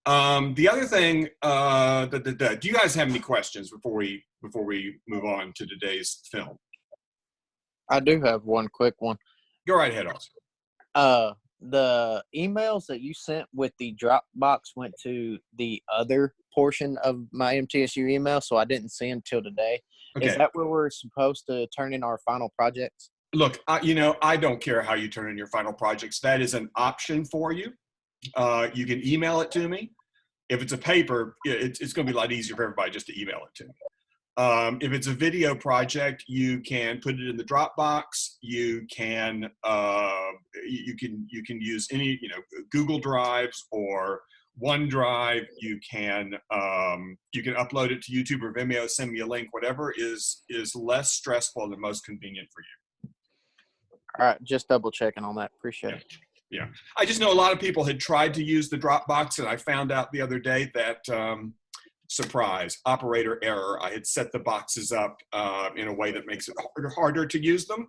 The other thing, do you guys have any questions before we move on to today's film? I do have one quick one. Go right ahead, Oscar. The emails that you sent with the Dropbox went to the other portion of my MTSU email, so I didn't see them till today. Okay. Is that where we're supposed to turn in our final projects? Look, I don't care how you turn in your final projects. That is an option for you. You can email it to me. If it's a paper, it's going to be a lot easier for everybody just to email it to me. If it's a video project, you can put it in the Dropbox. You can use any Google Drives or OneDrive. You can upload it to YouTube or Vimeo. Send me a link. Whatever is less stressful and most convenient for you. All right, just double checking on that. Appreciate it. Yeah, I just know a lot of people had tried to use the Dropbox, and I found out the other day that surprise, operator error. I had set the boxes up in a way that makes it harder to use them.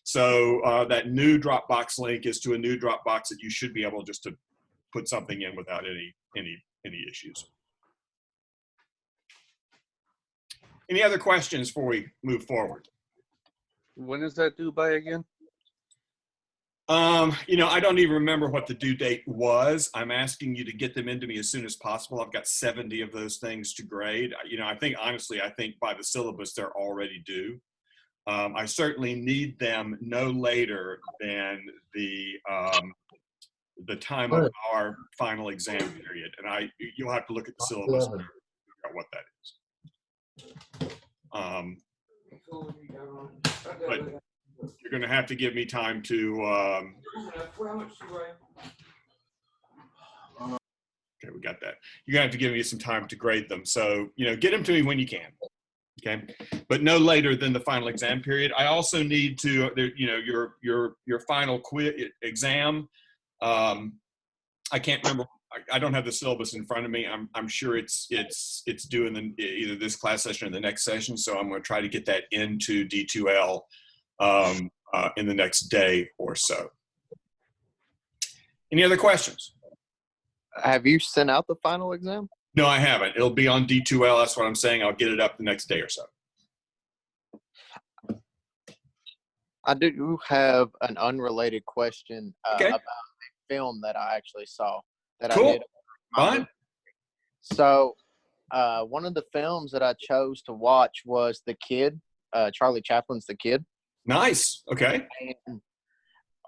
So that new Dropbox link is to a new Dropbox that you should be able just to put something in without any issues. Any other questions before we move forward? When is that due by again? I don't even remember what the due date was. I'm asking you to get them into me as soon as possible. I've got 70 of those things to grade. I think by the syllabus, they're already due. I certainly need them no later than the time of our final exam period. And you'll have to look at the syllabus and figure out what that is. But you're going to have to give me time to. Okay, we got that. You're going to have to give me some time to grade them. So, get them to me when you can. Okay, but no later than the final exam period. I also need to, your final exam. I can't remember. I don't have the syllabus in front of me. I'm sure it's due in either this class session or the next session. So I'm going to try to get that into D2L in the next day or so. Any other questions? Have you sent out the final exam? No, I haven't. It'll be on D2L. That's what I'm saying. I'll get it up the next day or so. I do have an unrelated question Okay. about the film that I actually saw. Cool. I did. Fine. So one of the films that I chose to watch was The Kid, Charlie Chaplin's The Kid. Nice. Okay. And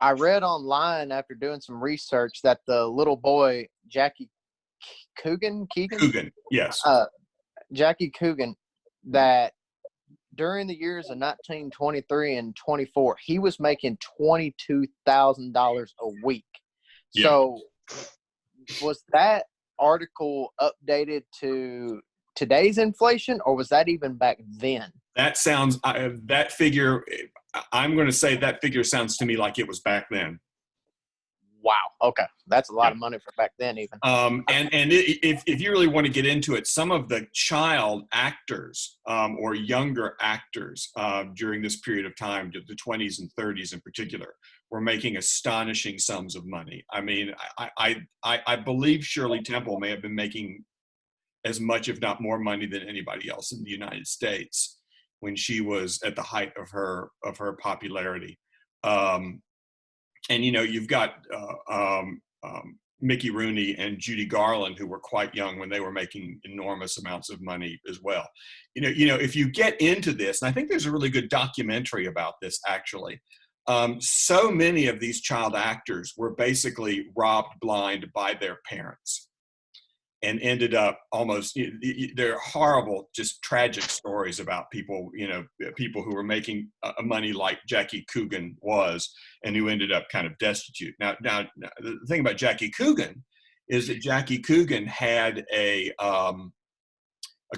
I read online after doing some research that the little boy, Jackie Coogan, yes. Jackie Coogan, that during the years of 1923 and 24, he was making $22,000 a week. Yeah. So was that article updated to today's inflation, or was that even back then? That sounds, that figure, I'm going to say that figure sounds to me like it was back then. Wow. Okay. That's a lot of money for back then even. If you really want to get into it, some of the child actors or younger actors during this period of time, the 20s and 30s in particular, were making astonishing sums of money. I mean, I believe Shirley Temple may have been making as much, if not more money than anybody else in the United States when she was at the height of her popularity. And, you've got Mickey Rooney and Judy Garland, who were quite young when they were making enormous amounts of money as well. If you get into this, and I think there's a really good documentary about this, actually. So many of these child actors were basically robbed blind by their parents and ended up almost, they're horrible, just tragic stories about people, people who were making money like Jackie Coogan was and who ended up kind of destitute. Now, the thing about Jackie Coogan is that Jackie Coogan had a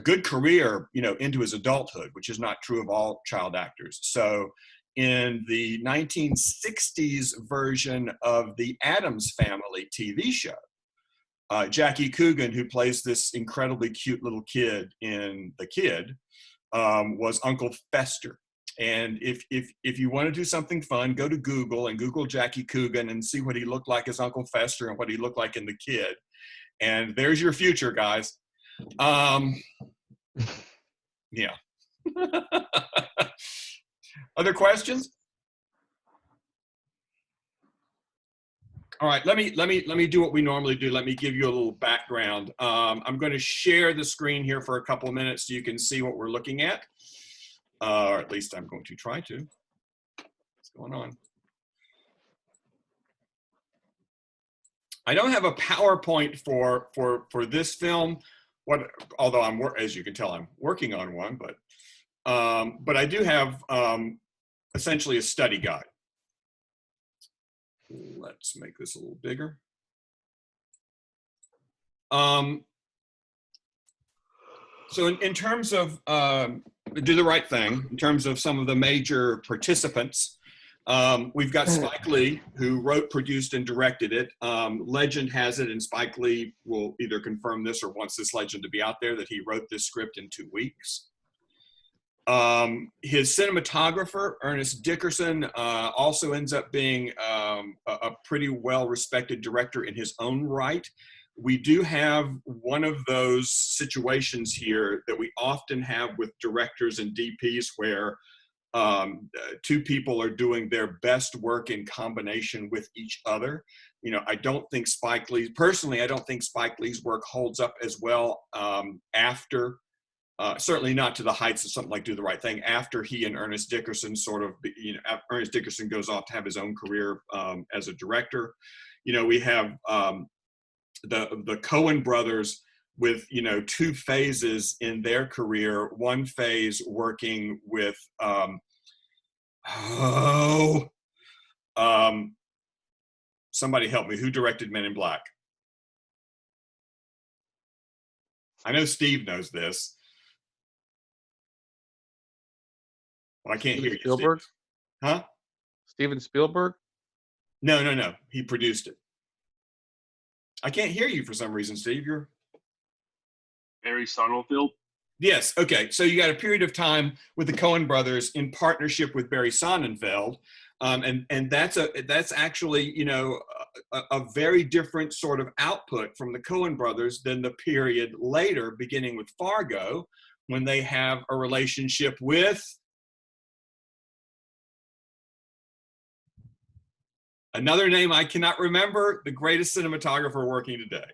good career, into his adulthood, which is not true of all child actors. So in the 1960s version of the Addams Family TV show, Jackie Coogan, who plays this incredibly cute little kid in The Kid, was Uncle Fester. And if you want to do something fun, go to Google and Google Jackie Coogan and see what he looked like as Uncle Fester and what he looked like in The Kid. And there's your future, guys. Yeah. Other questions? All right, let me do what we normally do. Let me give you a little background. I'm going to share the screen here for a couple of minutes so you can see what we're looking at, or at least I'm going to try to. What's going on? I don't have a PowerPoint for this film. Although as you can tell, I'm working on one, but I do have essentially a study guide. Let's make this a little bigger. So in terms of Do the Right Thing, in terms of some of the major participants, we've got Spike Lee, who wrote, produced, and directed it. Legend has it, and Spike Lee will either confirm this or wants this legend to be out there, that he wrote this script in 2 weeks. His cinematographer, Ernest Dickerson, also ends up being a pretty well-respected director in his own right. We do have one of those situations here that we often have with directors and DPs where 2 people are doing their best work in combination with each other. You know, I don't think Spike Lee, personally, I don't think Spike Lee's work holds up as well after, certainly not to the heights of something like Do the Right Thing, after he and Ernest Dickerson sort of, Ernest Dickerson goes off to have his own career as a director. You know, we have the Coen brothers with, 2 phases in their career. One phase working with, somebody help me, who directed Men in Black? I know Steve knows this. Well, I can't hear you, Spielberg? Steve. Huh? Steven Spielberg? No. He produced it. I can't hear you for some reason, Steve. You're... Barry Sonnenfeld? Yes, okay. So you got a period of time with the Coen brothers in partnership with Barry Sonnenfeld. And that's actually, a very different sort of output from the Coen brothers than the period later, beginning with Fargo, when they have a relationship with another name I cannot remember, the greatest cinematographer working today.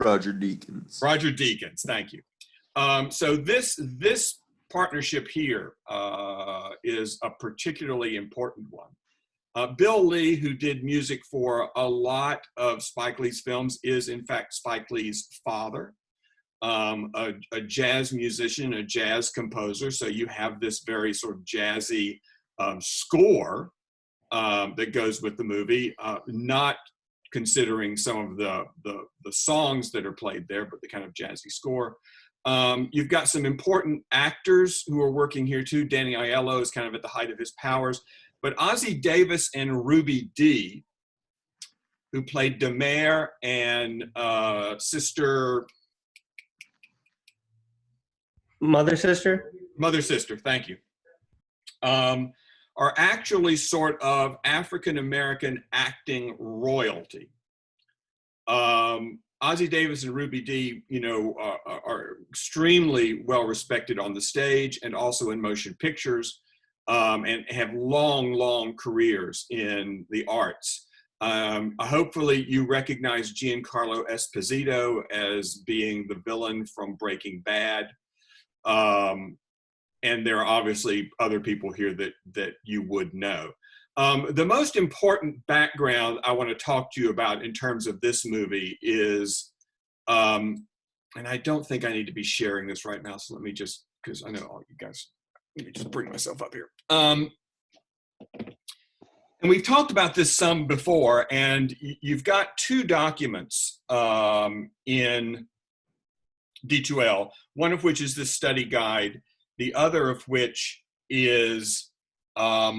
Roger Deakins. Roger Deakins, thank you. So this partnership here is a particularly important one. Bill Lee, who did music for a lot of Spike Lee's films, is in fact Spike Lee's father, a jazz musician, a jazz composer. So you have this very sort of jazzy score that goes with the movie, not considering some of the songs that are played there, but the kind of jazzy score. You've got some important actors who are working here too. Danny Aiello is kind of at the height of his powers. But Ossie Davis and Ruby Dee, who played Demare and sister... Mother sister, thank you, are actually sort of African-American acting royalty. Ossie Davis and Ruby Dee, are extremely well respected on the stage and also in motion pictures, and have long careers in the arts. Hopefully you recognize Giancarlo Esposito as being the villain from Breaking Bad. And there are obviously other people here that you would know. The most important background I want to talk to you about in terms of this movie is, and I don't think I need to be sharing this right now, so let me just, because I know all you guys, let me just bring myself up here. And we've talked about this some before, and you've got 2 documents in D2L, one of which is this study guide, the other of which is a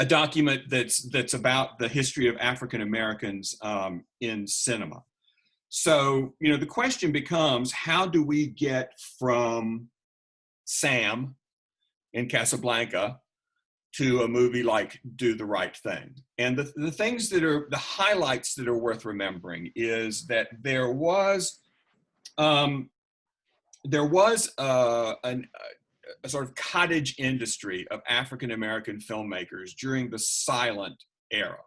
document that's about the history of African Americans in cinema. So, the question becomes, how do we get from Sam in Casablanca to a movie like Do the Right Thing. And the things that are the highlights that are worth remembering is that there was a sort of cottage industry of African-American filmmakers during the silent era.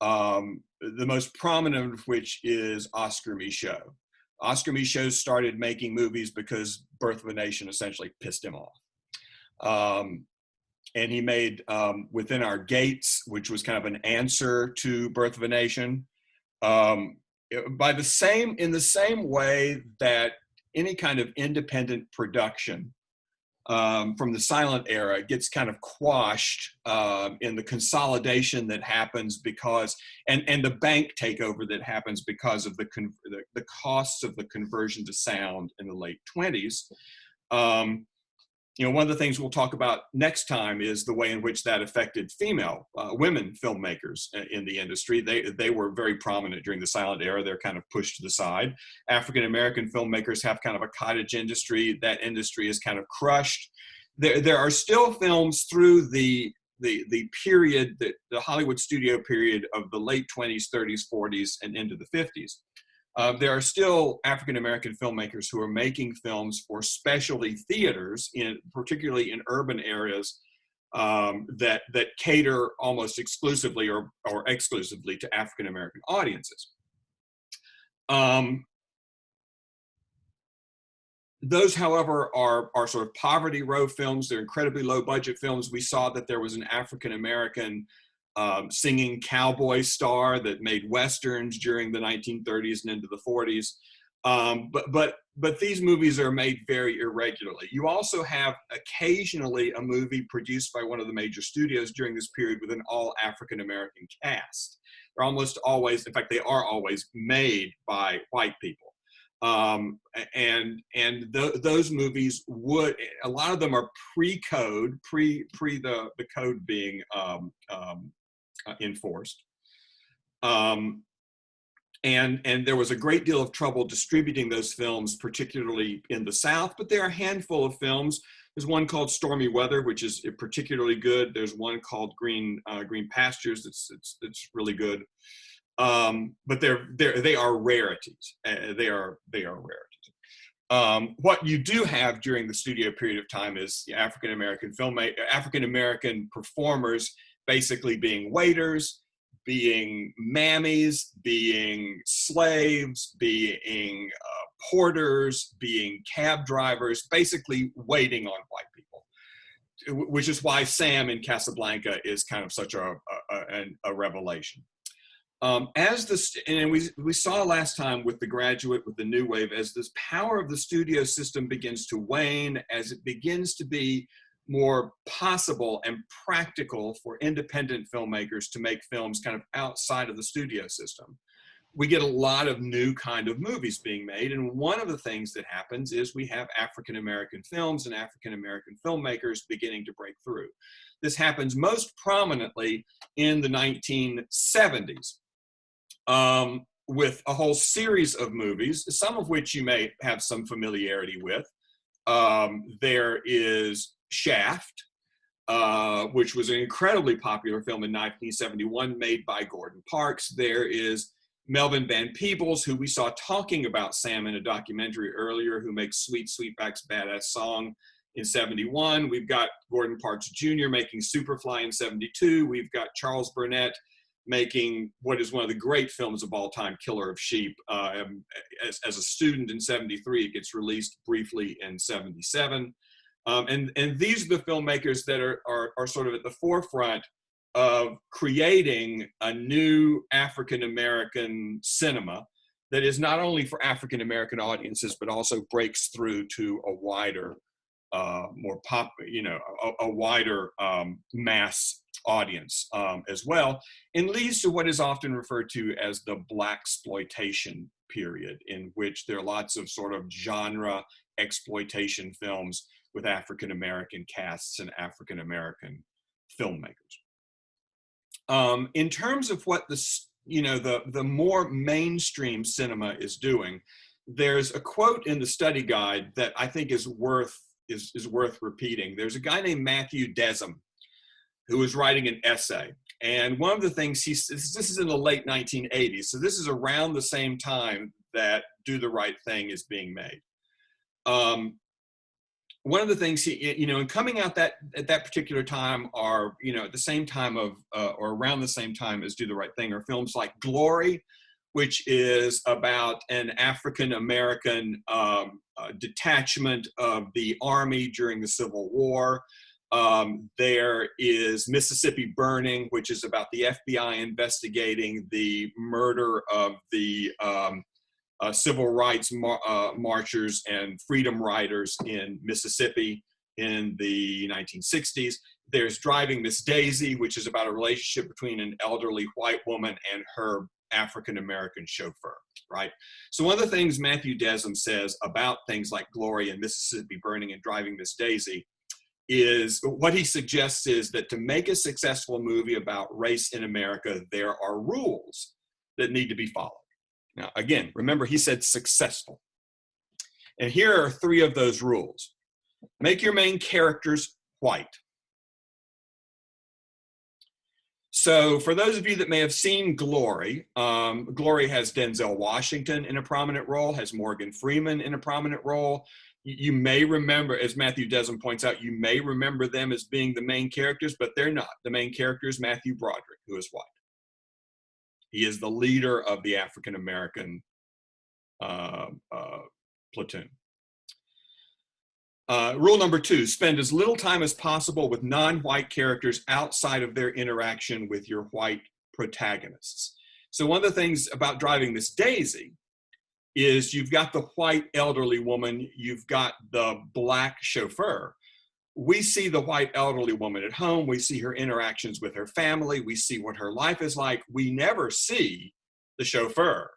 The most prominent of which is Oscar Micheaux. Oscar Micheaux started making movies because Birth of a Nation essentially pissed him off. And he made Within Our Gates, which was kind of an answer to Birth of a Nation. In the same way that any kind of independent production from the silent era gets kind of quashed in the consolidation that happens because, and the bank takeover that happens because of the costs of the conversion to sound in the late 20s. One of the things we'll talk about next time is the way in which that affected women filmmakers in the industry. They were very prominent during the silent era. They're kind of pushed to the side. African-American filmmakers have kind of a cottage industry. That industry is kind of crushed. There are still films through the period, the Hollywood studio period of the late 20s, 30s, 40s, and into the 50s. There are still African-American filmmakers who are making films for specialty theaters, particularly in urban areas that cater almost exclusively or exclusively to African-American audiences. Those, however, are sort of poverty row films. They're incredibly low budget films. We saw that there was an African-American singing cowboy star that made westerns during the 1930s and into the 40s. But these movies are made very irregularly. You also have occasionally a movie produced by one of the major studios during this period with an all African-American cast. They're almost always, in fact, they are always made by white people. Those movies a lot of them are pre-code, pre the code being enforced. And there was a great deal of trouble distributing those films, particularly in the South, but there are a handful of films. There's one called Stormy Weather, which is particularly good. There's one called Green Pastures that's really good. But they are rarities. They are rarities. What you do have during the studio period of time is African-American performers basically being waiters, being mammies, being slaves, being porters, being cab drivers, basically waiting on white people, which is why Sam in Casablanca is kind of such a revelation. And we saw last time with The Graduate, with The New Wave, as this power of the studio system begins to wane, as it begins to be more possible and practical for independent filmmakers to make films kind of outside of the studio system, we get a lot of new kind of movies being made. And one of the things that happens is we have African-American films and African-American filmmakers beginning to break through. This happens most prominently in the 1970s. With a whole series of movies, some of which you may have some familiarity with. There is Shaft, which was an incredibly popular film in 1971, made by Gordon Parks. There is Melvin Van Peebles, who we saw talking about Sam in a documentary earlier, who makes Sweet Sweetback's Badass Song in 71. We've got Gordon Parks Jr. making Superfly in 72. We've got Charles Burnett making what is one of the great films of all time, Killer of Sheep. As a student in 73, it gets released briefly in 77. And these are the filmmakers that are sort of at the forefront of creating a new African-American cinema that is not only for African-American audiences, but also breaks through to a wider, a wider mass audience as well, and leads to what is often referred to as the blaxploitation period, in which there are lots of sort of genre exploitation films with African-American casts and African-American filmmakers. In terms of what the more mainstream cinema is doing, there's a quote in the study guide that I think is worth repeating. There's a guy named Matthew Desam who was writing an essay. And one of the things this is in the late 1980s, so this is around the same time that Do the Right Thing is being made. One of the things and coming out at that particular time are, at the same time of, or around the same time as Do the Right Thing, are films like Glory, which is about an African-American detachment of the Army during the Civil War. There is Mississippi Burning, which is about the FBI investigating the murder of the civil rights marchers and freedom riders in Mississippi in the 1960s. There's Driving Miss Daisy, which is about a relationship between an elderly white woman and her African-American chauffeur, right? So one of the things Matthew Desmond says about things like Glory and Mississippi Burning and Driving Miss Daisy is, what he suggests is that to make a successful movie about race in America, there are rules that need to be followed. Now, again, remember he said successful. And here are 3 of those rules. Make your main characters white. So for those of you that may have seen Glory, Glory has Denzel Washington in a prominent role, has Morgan Freeman in a prominent role. You may remember, as Matthew Desmond points out, you may remember them as being the main characters, but they're not. The main character is Matthew Broderick, who is white. He is the leader of the African-American platoon. Rule number 2, spend as little time as possible with non-white characters outside of their interaction with your white protagonists. So one of the things about Driving Miss Daisy is you've got the white elderly woman, you've got the black chauffeur. We see the white elderly woman at home, we see her interactions with her family, we see what her life is like. We never see the chauffeur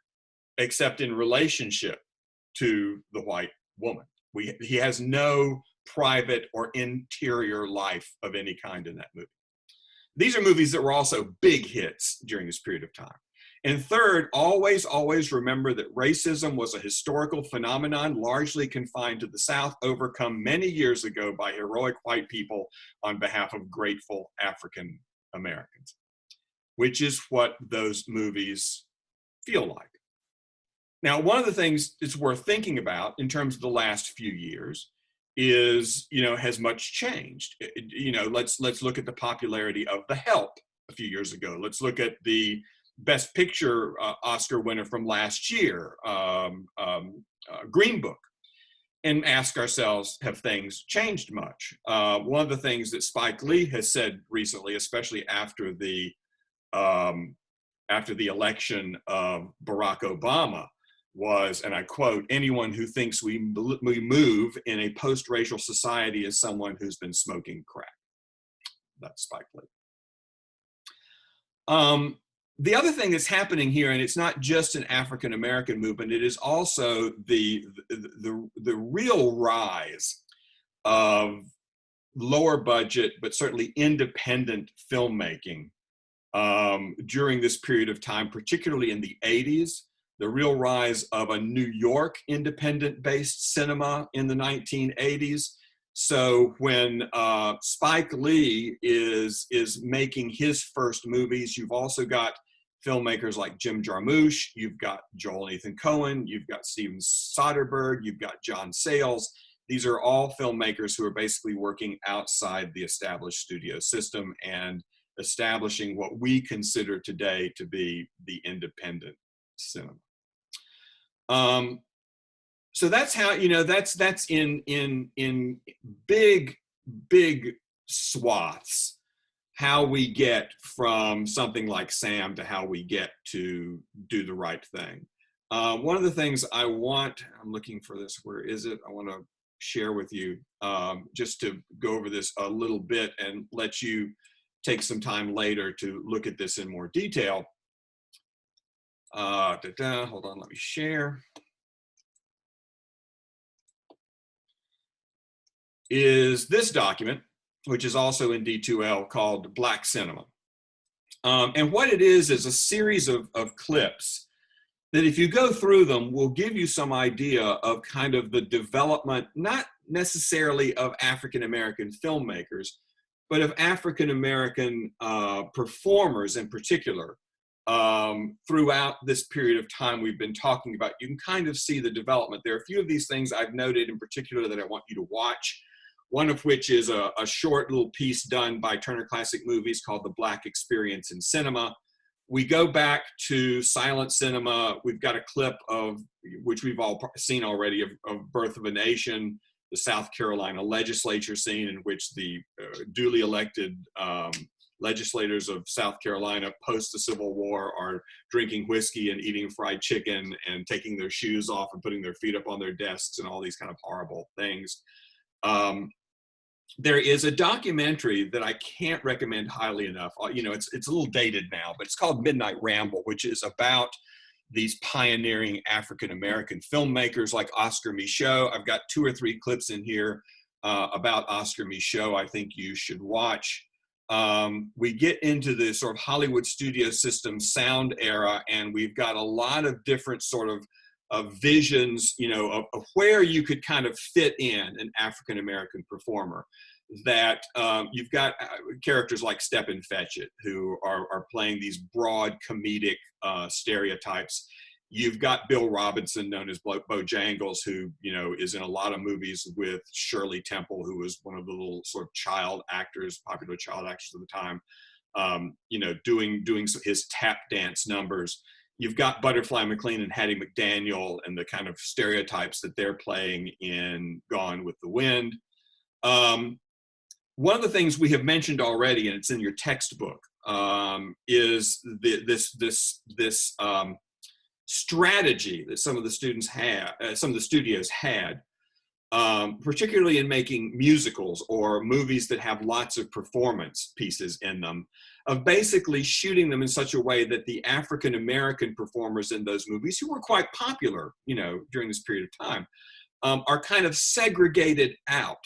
except in relationship to the white woman. He has no private or interior life of any kind in that movie. These are movies that were also big hits during this period of time. And third, always, always remember that racism was a historical phenomenon largely confined to the South, overcome many years ago by heroic white people on behalf of grateful African Americans, which is what those movies feel like. Now, one of the things it's worth thinking about in terms of the last few years is, has much changed? Let's look at the popularity of The Help a few years ago. Let's look at the Best Picture Oscar winner from last year, Green Book, and ask ourselves, have things changed much? One of the things that Spike Lee has said recently, especially after the election of Barack Obama, was, and I quote, "Anyone who thinks we move in a post-racial society is someone who's been smoking crack." That's Spike Lee. The other thing that's happening here, and it's not just an African-American movement, it is also the real rise of lower budget, but certainly independent filmmaking during this period of time, particularly in the 80s. The real rise of a New York independent-based cinema in the 1980s. So when Spike Lee is making his first movies, you've also got filmmakers like Jim Jarmusch, you've got Joel and Ethan Cohen, you've got Steven Soderbergh, you've got John Sayles. These are all filmmakers who are basically working outside the established studio system and establishing what we consider today to be the independent cinema. So that's how, that's in big swaths how we get from something like Sam to how we get to Do the Right Thing. One of the things I'm looking for this, where is it? I want to share with you just to go over this a little bit and let you take some time later to look at this in more detail. Hold on, let me share. Is this document, which is also in D2L, called Black Cinema. And what it is a series of clips that, if you go through them, will give you some idea of kind of the development, not necessarily of African-American filmmakers, but of African American performers in particular. Throughout this period of time we've been talking about, you can kind of see the development. There are a few of these things I've noted in particular that I want you to watch, one of which is a short little piece done by Turner Classic Movies called The Black Experience in Cinema. We go back to silent cinema. We've got a clip of, which we've all seen already, of Birth of a Nation, the South Carolina legislature scene in which the duly elected legislators of South Carolina post the Civil War are drinking whiskey and eating fried chicken and taking their shoes off and putting their feet up on their desks and all these kind of horrible things. There is a documentary that I can't recommend highly enough. You know, it's a little dated now, but it's called Midnight Ramble, which is about these pioneering African-American filmmakers like Oscar Micheaux. I've got 2 or 3 clips in here about Oscar Micheaux I think you should watch. We get into the sort of Hollywood studio system sound era, and we've got a lot of different sort of visions, you know, of where you could kind of fit in an African-American performer. That you've got characters like Stepin Fetchit, who are playing these broad comedic stereotypes. You've got Bill Robinson, known as Bojangles, who, you know, is in a lot of movies with Shirley Temple, who was one of the little sort of child actors, popular child actors of the time, you know, doing his tap dance numbers. You've got Butterfly McLean and Hattie McDaniel and the kind of stereotypes that they're playing in Gone with the Wind. One of the things we have mentioned already, and it's in your textbook, is this strategy that some of the studios had, particularly in making musicals or movies that have lots of performance pieces in them, of basically shooting them in such a way that the African-American performers in those movies, who were quite popular, you know, during this period of time, are kind of segregated out.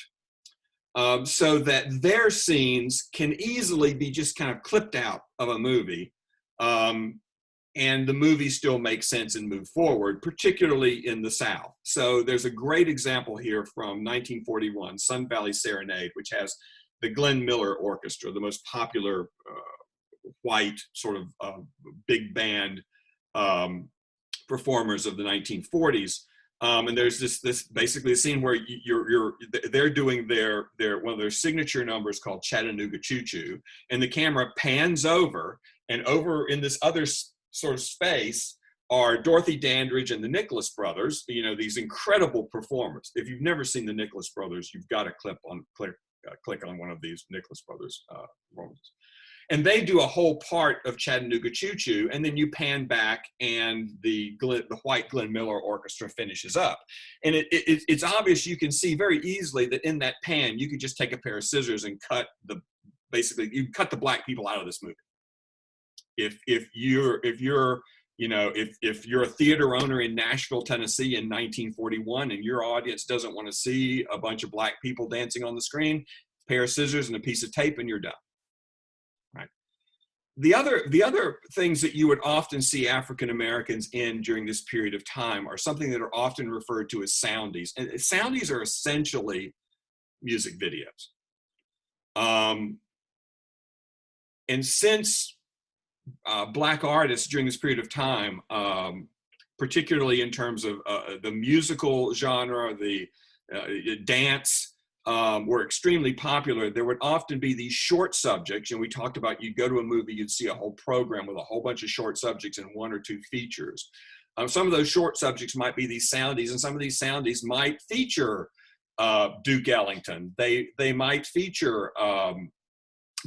So that their scenes can easily be just kind of clipped out of a movie, and the movie still makes sense and move forward, particularly in the South. So there's a great example here from 1941, Sun Valley Serenade, which has the Glenn Miller Orchestra, the most popular white sort of big band performers of the 1940s. And there's this basically a scene where they're doing their one of their signature numbers called Chattanooga Choo Choo, and the camera pans over, and over in this other sort of space are Dorothy Dandridge and the Nicholas Brothers. You know, these incredible performers. If you've never seen the Nicholas Brothers, you've got to click on one of these Nicholas Brothers performances. And they do a whole part of Chattanooga Choo Choo, and then you pan back, and the white Glenn Miller Orchestra finishes up. And it's obvious, you can see very easily that in that pan, you could just take a pair of scissors and you cut the black people out of this movie. If you're a theater owner in Nashville, Tennessee in 1941, and your audience doesn't want to see a bunch of black people dancing on the screen, a pair of scissors and a piece of tape, and you're done. Right. The other things that you would often see African Americans in during this period of time are something that are often referred to as soundies. And soundies are essentially music videos. And since black artists during this period of time, particularly in terms of the musical genre, the dance, were extremely popular, there would often be these short subjects. And we talked about, you'd go to a movie, you'd see a whole program with a whole bunch of short subjects and 1 or 2 features. Some of those short subjects might be these soundies, and some of these soundies might feature Duke Ellington. They might feature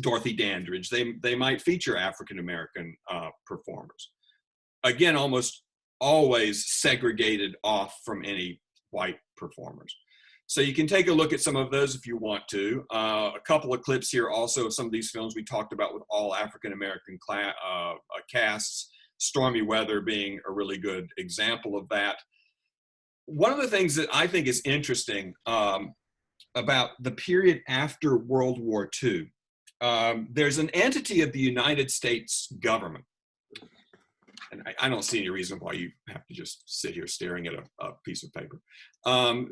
Dorothy Dandridge. They might feature African-American performers. Again, almost always segregated off from any white performers. So you can take a look at some of those if you want to. A couple of clips here also of some of these films we talked about with all African-American casts, Stormy Weather being a really good example of that. One of the things that I think is interesting about the period after World War II, there's an entity of the United States government, and I don't see any reason why you have to just sit here staring at a piece of paper.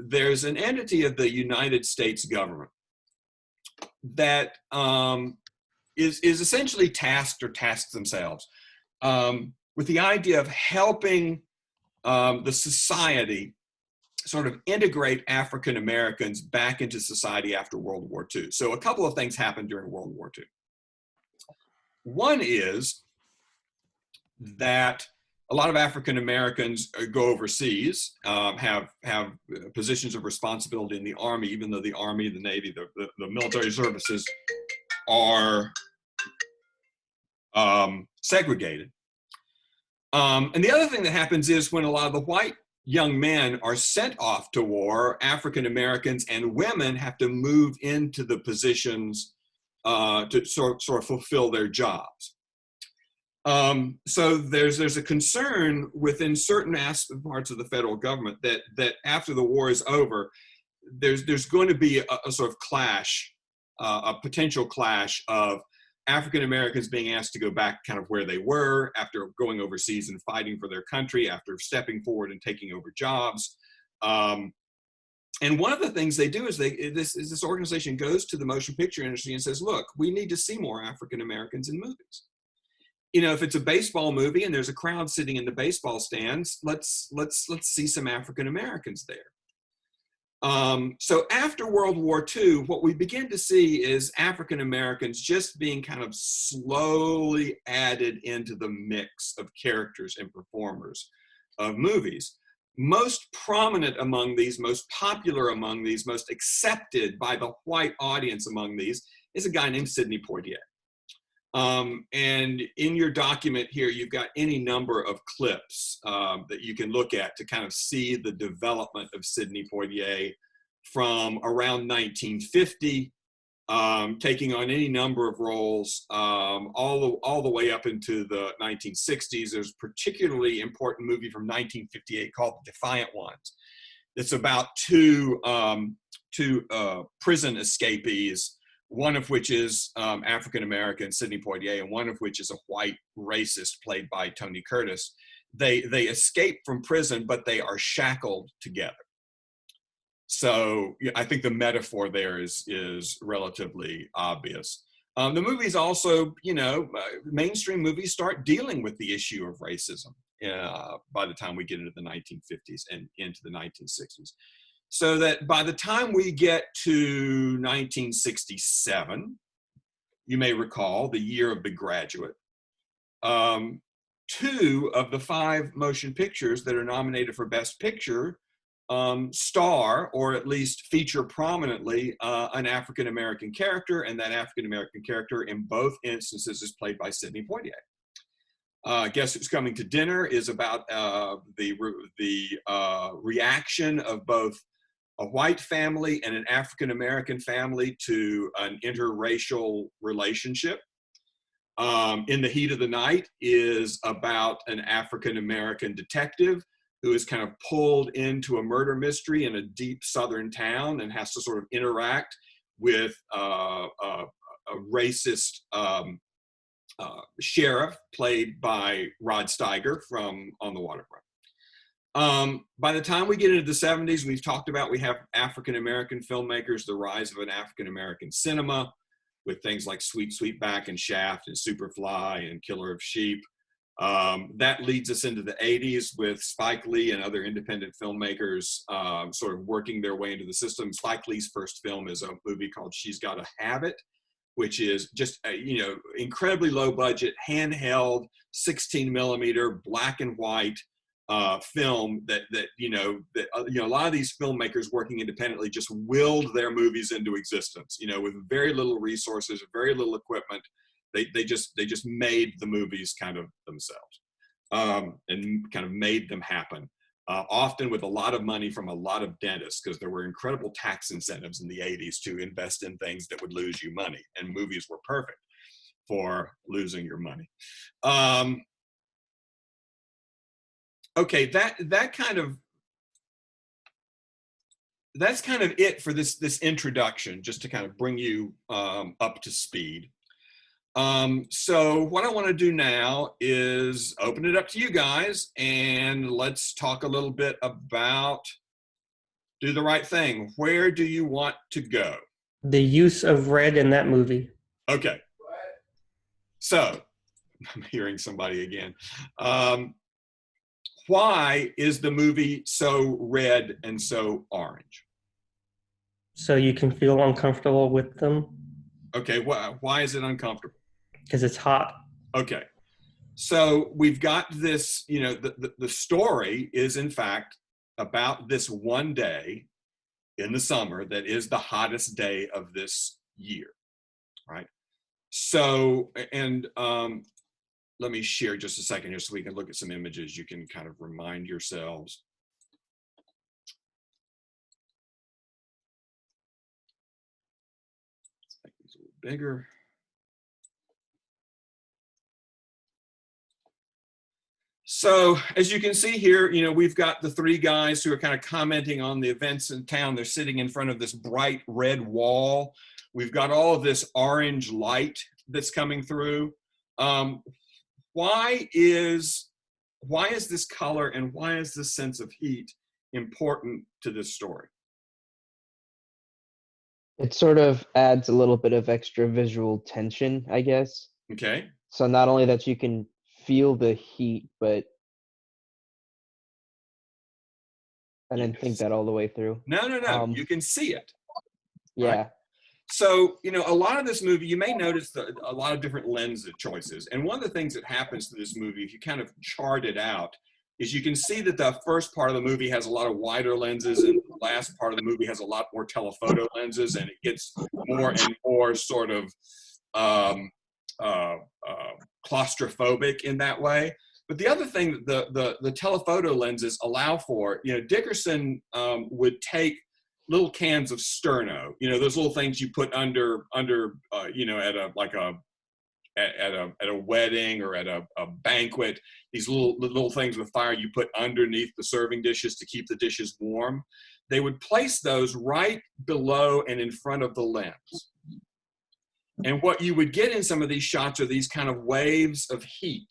There's an entity of the United States government that is essentially tasked or tasks themselves with the idea of helping the society sort of integrate African Americans back into society after World War II. So a couple of things happened during World War II. One is that a lot of African Americans go overseas, have positions of responsibility in the Army, even though the Army, the Navy, the military services are segregated. And the other thing that happens is when a lot of the white young men are sent off to war, African Americans and women have to move into the positions to sort of fulfill their jobs. So there's a concern within certain parts of the federal government that after the war is over, there's going to be a sort of clash, a potential clash of African Americans being asked to go back kind of where they were after going overseas and fighting for their country, after stepping forward and taking over jobs. And one of the things they do is this organization goes to the motion picture industry and says, look, we need to see more African Americans in movies. You know, if it's a baseball movie and there's a crowd sitting in the baseball stands, let's see some African Americans there. So after World War II, what we begin to see is African Americans just being kind of slowly added into the mix of characters and performers of movies. Most prominent among these, most popular among these, most accepted by the white audience among these is a guy named Sidney Poitier. And in your document here, you've got any number of clips that you can look at to kind of see the development of Sidney Poitier from around 1950, taking on any number of roles, all the way up into the 1960s. There's a particularly important movie from 1958 called The Defiant Ones. It's about two prison escapees, one of which is African-American, Sidney Poitier, and one of which is a white racist played by Tony Curtis. They escape from prison, but they are shackled together. So I think the metaphor there is relatively obvious. The movies also, mainstream movies start dealing with the issue of racism by the time we get into the 1950s and into the 1960s. So that by the time we get to 1967, you may recall, the year of The Graduate, 2 of the 5 motion pictures that are nominated for Best Picture star, or at least feature prominently, an African-American character, and that African-American character in both instances is played by Sidney Poitier. Guess Who's Coming to Dinner is about the reaction of both a white family and an African-American family to an interracial relationship. In the Heat of the Night is about an African-American detective who is kind of pulled into a murder mystery in a deep southern town and has to sort of interact with a racist sheriff played by Rod Steiger from On the Waterfront. By the time we get into the 70s, we've talked about, we have African-American filmmakers, the rise of an African-American cinema with things like Sweet Sweetback and Shaft and Superfly and Killer of Sheep. That leads us into the 80s with Spike Lee and other independent filmmakers sort of working their way into the system. Spike Lee's first film is a movie called She's Gotta Have It, which is just incredibly low budget, handheld, 16 millimeter, black and white film that a lot of these filmmakers working independently just willed their movies into existence, with very little resources, very little equipment. They just made the movies kind of themselves, and kind of made them happen, often with a lot of money from a lot of dentists, because there were incredible tax incentives in the 80s to invest in things that would lose you money, and movies were perfect for losing your money. Okay, that's kind of it for this introduction, just to kind of bring you up to speed. So what I want to do now is open it up to you guys, and let's talk a little bit about Do the Right Thing. Where do you want to go? The use of red in that movie. Okay. So, I'm hearing somebody again. Why is the movie so red and so orange? So you can feel uncomfortable with them Okay, why is it uncomfortable? because it's hot. Okay. So we've got this, the story is in fact about this one day in the summer that is the hottest day of this year, right? So, and let me share just a second here so we can look at some images. You can kind of remind yourselves. Let's make these a little bigger. So as you can see here, we've got the three guys who are kind of commenting on the events in town. They're sitting in front of this bright red wall. We've got all of this orange light that's coming through. Why is this color and why is this sense of heat important to this story? It sort of adds a little bit of extra visual tension, I guess. Okay. So not only that you can feel the heat, but I didn't think that all the way through. No. You can see it. Yeah. Right? So, a lot of this movie, you may notice a lot of different lens choices. And one of the things that happens to this movie, if you kind of chart it out, is you can see that the first part of the movie has a lot of wider lenses and the last part of the movie has a lot more telephoto lenses, and it gets more and more sort of claustrophobic in that way. But the other thing that the telephoto lenses allow for, Dickerson would take little cans of sterno, those little things you put under at a wedding or at a banquet, these little things with fire you put underneath the serving dishes to keep the dishes warm. They would place those right below and in front of the lens. And what you would get in some of these shots are these kind of waves of heat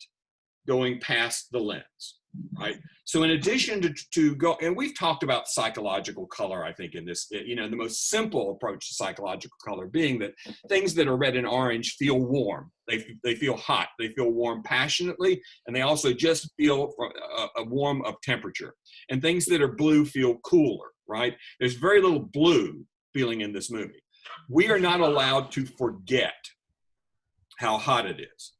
going past the lens, right? So in addition to go, and we've talked about psychological color, I think, in this, the most simple approach to psychological color being that things that are red and orange feel warm. They feel hot. They feel warm passionately, and they also just feel a warm of temperature. And things that are blue feel cooler, right? There's very little blue feeling in this movie. We are not allowed to forget how hot it is,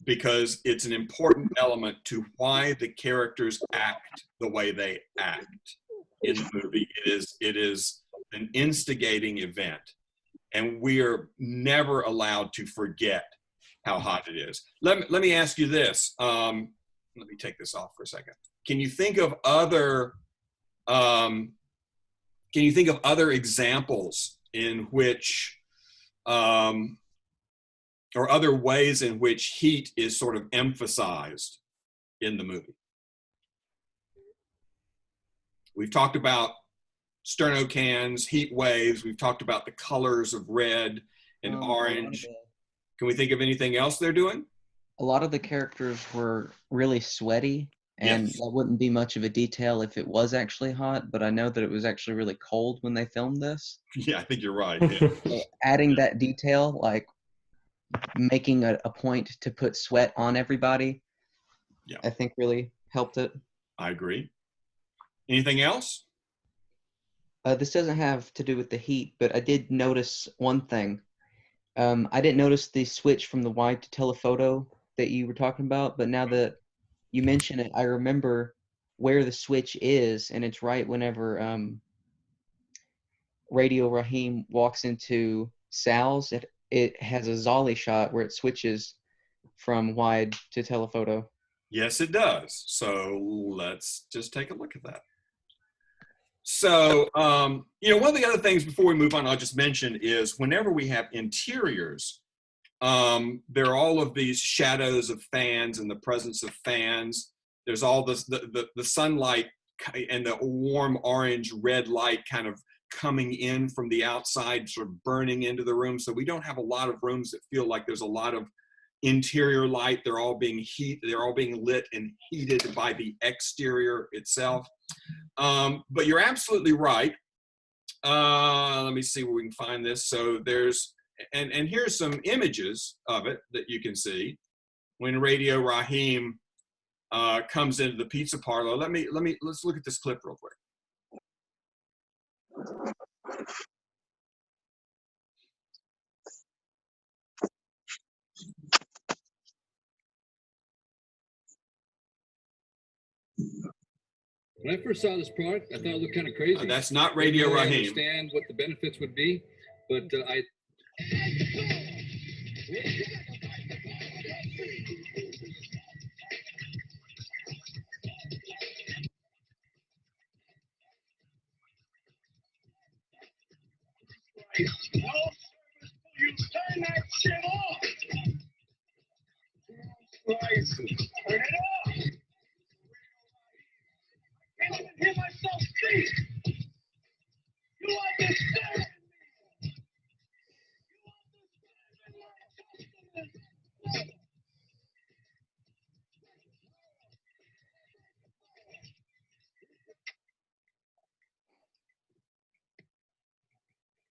because it's an important element to why the characters act the way they act in the movie. It is an instigating event, and we are never allowed to forget how hot it is. Let me ask you this. Let me take this off for a second. Can you think of other examples in which or other ways in which heat is sort of emphasized in the movie? We've talked about sterno cans, heat waves. We've talked about the colors of red and orange. Can we think of anything else they're doing? A lot of the characters were really sweaty, and Yes. that wouldn't be much of a detail if it was actually hot, but I know that it was actually really cold when they filmed this. Yeah, I think you're right. Yeah. So adding that detail, like making a point to put sweat on everybody, Yeah. I think really helped it. I agree. Anything else? This doesn't have to do with the heat, but I did notice one thing. I didn't notice the switch from the wide to telephoto that you were talking about, but now that you mention it, I remember where the switch is, and it's right whenever Radio Raheem walks into Sal's. It has a Zolly shot where it switches from wide to telephoto. Yes, it does. So let's just take a look at that. So, one of the other things before we move on, I'll just mention is whenever we have interiors, there are all of these shadows of fans and the presence of fans. There's all this, the sunlight and the warm orange red light kind of coming in from the outside, sort of burning into the room. So we don't have a lot of rooms that feel like there's a lot of interior light. They're all being lit and heated by the exterior itself. But you're absolutely right Let me see where we can find this. So there's, and here's some images of it that you can see when Radio Raheem comes into the pizza parlor. Let's look at this clip real quick. When I first saw this product, I thought it looked kind of crazy. That's not Radio I Raheem. understand what the benefits would be, but I. You turn that shit off. Turn it off. I can't even hear myself speak. You understand me? You understand my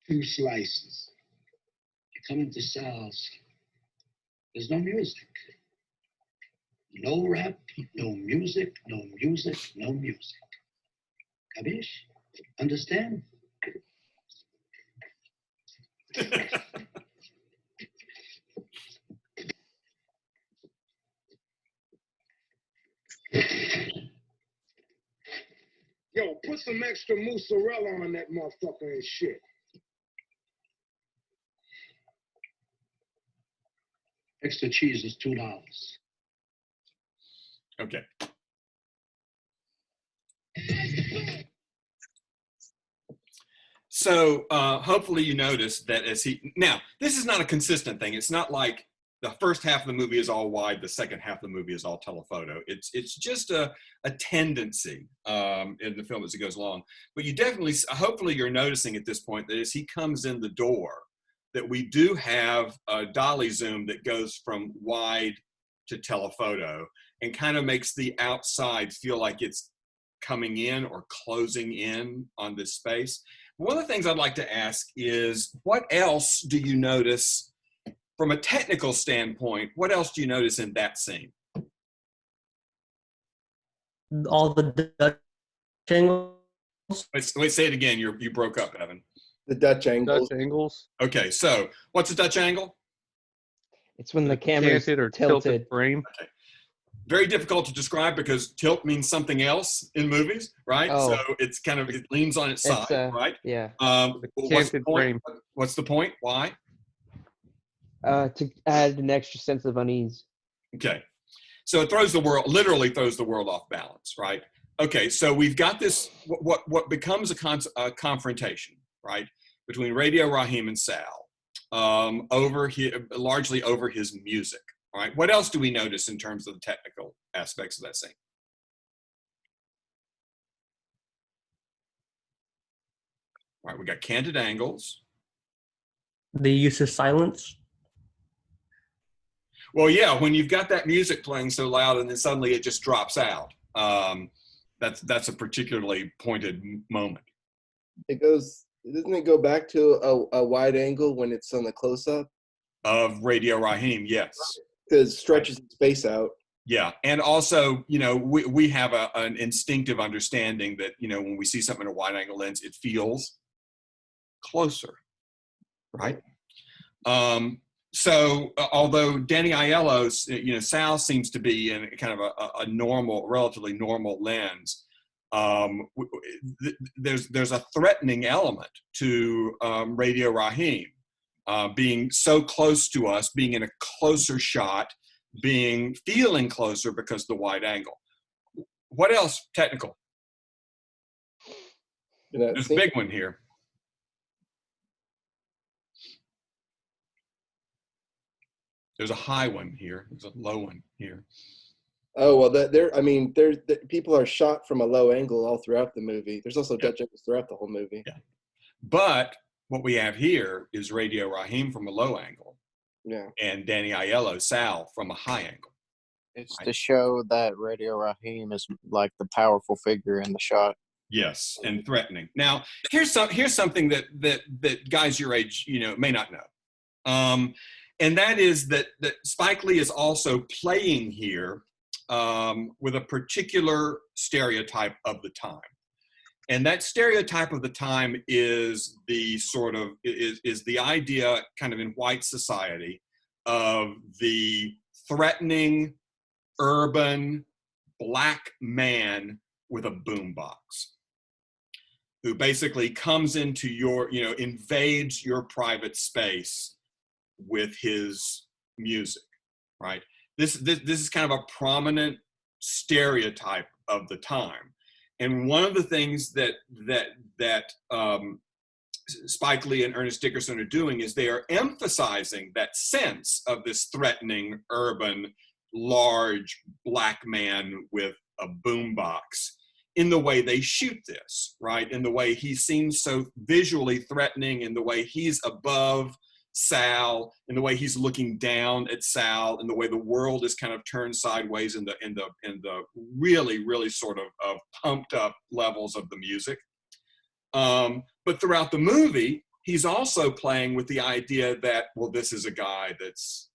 two slices. You come into Sal's, there's no music. No rap, no music, no music, no music. Kabish? Understand? Yo, put some extra mozzarella on that motherfucker and shit. Extra cheese is $2. Okay. So hopefully you notice that now, this is not a consistent thing. It's not like the first half of the movie is all wide, the second half of the movie is all telephoto. It's just a tendency in the film as it goes along. But you definitely, hopefully you're noticing at this point that as he comes in the door, that we do have a dolly zoom that goes from wide to telephoto and kind of makes the outside feel like it's coming in or closing in on this space. One of the things I'd like to ask is, what else do you notice from a technical standpoint? What else do you notice in that scene? All the Dutch angles. Wait, say it again. You broke up, Evan. The Dutch angles. Dutch angles. Okay, so what's a Dutch angle? It's when the camera's Canted or tilted. frame. Okay. Very difficult to describe because tilt means something else in movies, right? Oh. So it's kind of, it leans on its side, right? Yeah. What's the Canted point? frame. What's the point? Why? To add an extra sense of unease. Okay. So it literally throws the world off balance, right? Okay, so we've got this, what becomes a confrontation, right, between Radio Raheem and Sal, largely over his music, right? What else do we notice in terms of the technical aspects of that scene? All right, we got canted angles. The use of silence. Well, yeah, when you've got that music playing so loud and then suddenly it just drops out, that's a particularly pointed moment. Doesn't it go back to a wide angle when it's on the close-up? Of Radio Raheem, yes. Because it stretches its face out. Yeah, and also, we have an instinctive understanding that, when we see something in a wide angle lens, it feels closer, right? So although Danny Aiello's, Sal seems to be in kind of a normal, relatively normal lens, there's a threatening element to Radio Raheem being so close to us, being in a closer shot, feeling closer because of the wide angle. What else technical? There's a big one here. There's a high one here. There's a low one here. Oh, well, people are shot from a low angle all throughout the movie. There's also Dutch angles throughout the whole movie. Yeah. But what we have here is Radio Raheem from a low angle. Yeah. And Danny Aiello, Sal, from a high angle. It's to show that Radio Raheem is like the powerful figure in the shot. Yes, and threatening. Now, here's something that guys your age, may not know, and that is that Spike Lee is also playing here with a particular stereotype of the time, and that stereotype of the time is the sort of is the idea, kind of in white society, of the threatening urban black man with a boombox, who basically comes into your, invades your private space with his music, right? This is kind of a prominent stereotype of the time. And one of the things that Spike Lee and Ernest Dickerson are doing is they are emphasizing that sense of this threatening, urban, large black man with a boombox in the way they shoot this, right? In the way he seems so visually threatening, in the way he's above Sal, in the way he's looking down at Sal, in the way the world is kind of turned sideways in the really, really sort of pumped up levels of the music. But throughout the movie, he's also playing with the idea that, well, this is a guy that's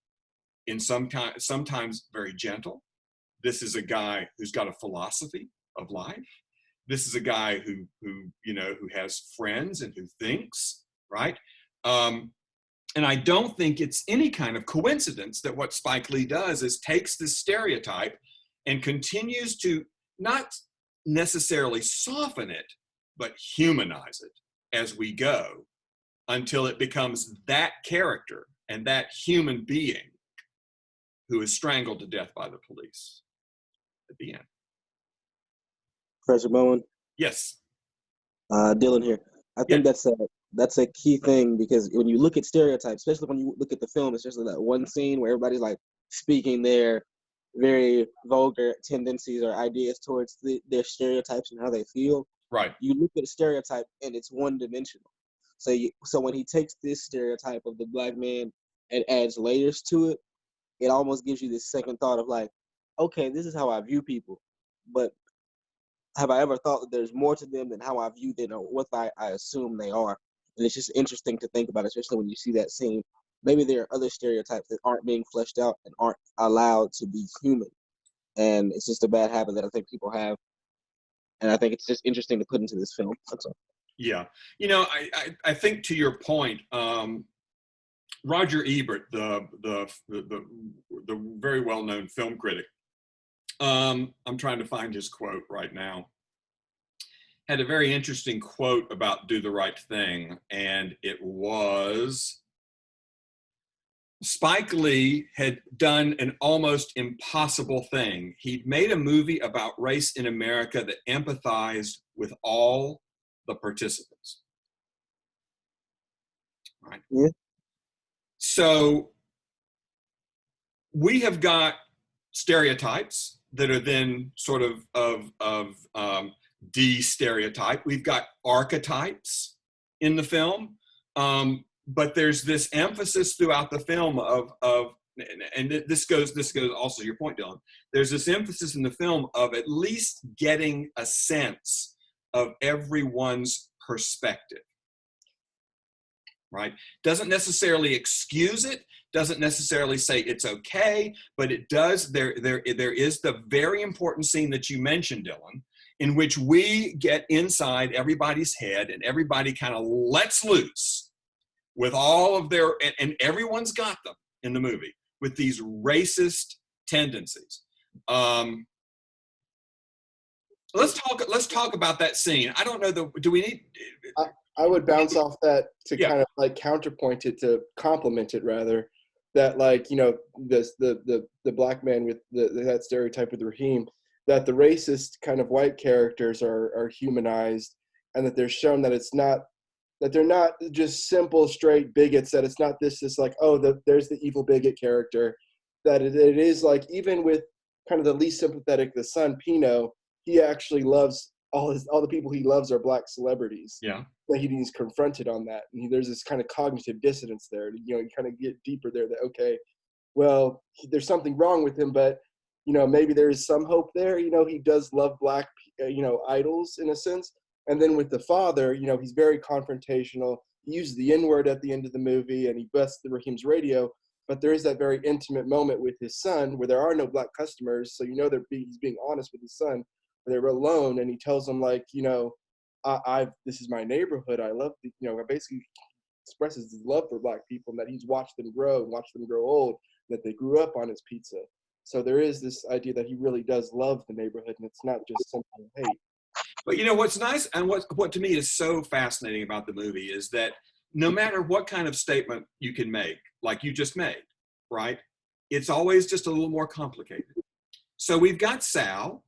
sometimes very gentle. This is a guy who's got a philosophy of life. This is a guy who has friends and who thinks, right? And I don't think it's any kind of coincidence that what Spike Lee does is takes this stereotype and continues to not necessarily soften it, but humanize it as we go until it becomes that character and that human being who is strangled to death by the police at the end. Professor Bowen, Yes. Dylan here. I think that's a key thing, because when you look at stereotypes, especially when you look at the film, especially that one scene where everybody's like speaking their very vulgar tendencies or ideas towards their stereotypes and how they feel. Right. You look at a stereotype and it's one dimensional. So when he takes this stereotype of the black man and adds layers to it, it almost gives you this second thought of like, okay, this is how I view people, but have I ever thought that there's more to them than how I view them or what I assume they are? And it's just interesting to think about, especially when you see that scene. Maybe there are other stereotypes that aren't being fleshed out and aren't allowed to be human. And it's just a bad habit that I think people have. And I think it's just interesting to put into this film. That's all. Yeah. I think to your point, Roger Ebert, the very well-known film critic, I'm trying to find his quote right now, had a very interesting quote about Do the Right Thing, and it was, Spike Lee had done an almost impossible thing. He'd made a movie about race in America that empathized with all the participants. Right? Yeah. So we have got stereotypes that are then sort of de-stereotype. We've got archetypes in the film, but there's this emphasis throughout the film of and this goes also to your point, Dylan. There's this emphasis in the film of at least getting a sense of everyone's perspective. Right? Doesn't necessarily excuse it, doesn't necessarily say it's okay, but it does. There is the very important scene that you mentioned, Dylan, in which we get inside everybody's head and everybody kind of lets loose with all of their, and everyone's got them in the movie, with these racist tendencies. Let's talk about that scene. I don't know, do we need... I would bounce off that to kind of like counterpoint it, to complement it rather. That like, the black man with that stereotype with Raheem, that the racist kind of white characters are humanized, and that they're shown that it's not, that they're not just simple straight bigots, that it's not this like, oh, there's the evil bigot character, that it is like, even with kind of the least sympathetic, the son Pino, he actually loves all the people he loves are black celebrities. Yeah. That he's confronted on that. And there's this kind of cognitive dissonance there. You kind of get deeper there that, okay, well, there's something wrong with him, but, maybe there is some hope there. He does love black, idols in a sense, And then with the father, you know, he's very confrontational. He uses the N-word at the end of the movie, and he busts the Raheem's radio. But there is that very intimate moment with his son where there are no black customers. So, you know, he's being honest with his son. They're alone, and he tells him, like, you know, this is my neighborhood. I love, you know, basically expresses his love for black people and that he's watched them grow and watched them grow old, that they grew up on his pizza. So there is this idea that he really does love the neighborhood, and it's not just simple hate. But you know what's nice, and what to me is so fascinating about the movie is that no matter what kind of statement you can make, like you just made, right? It's always just a little more complicated. So we've got Sal.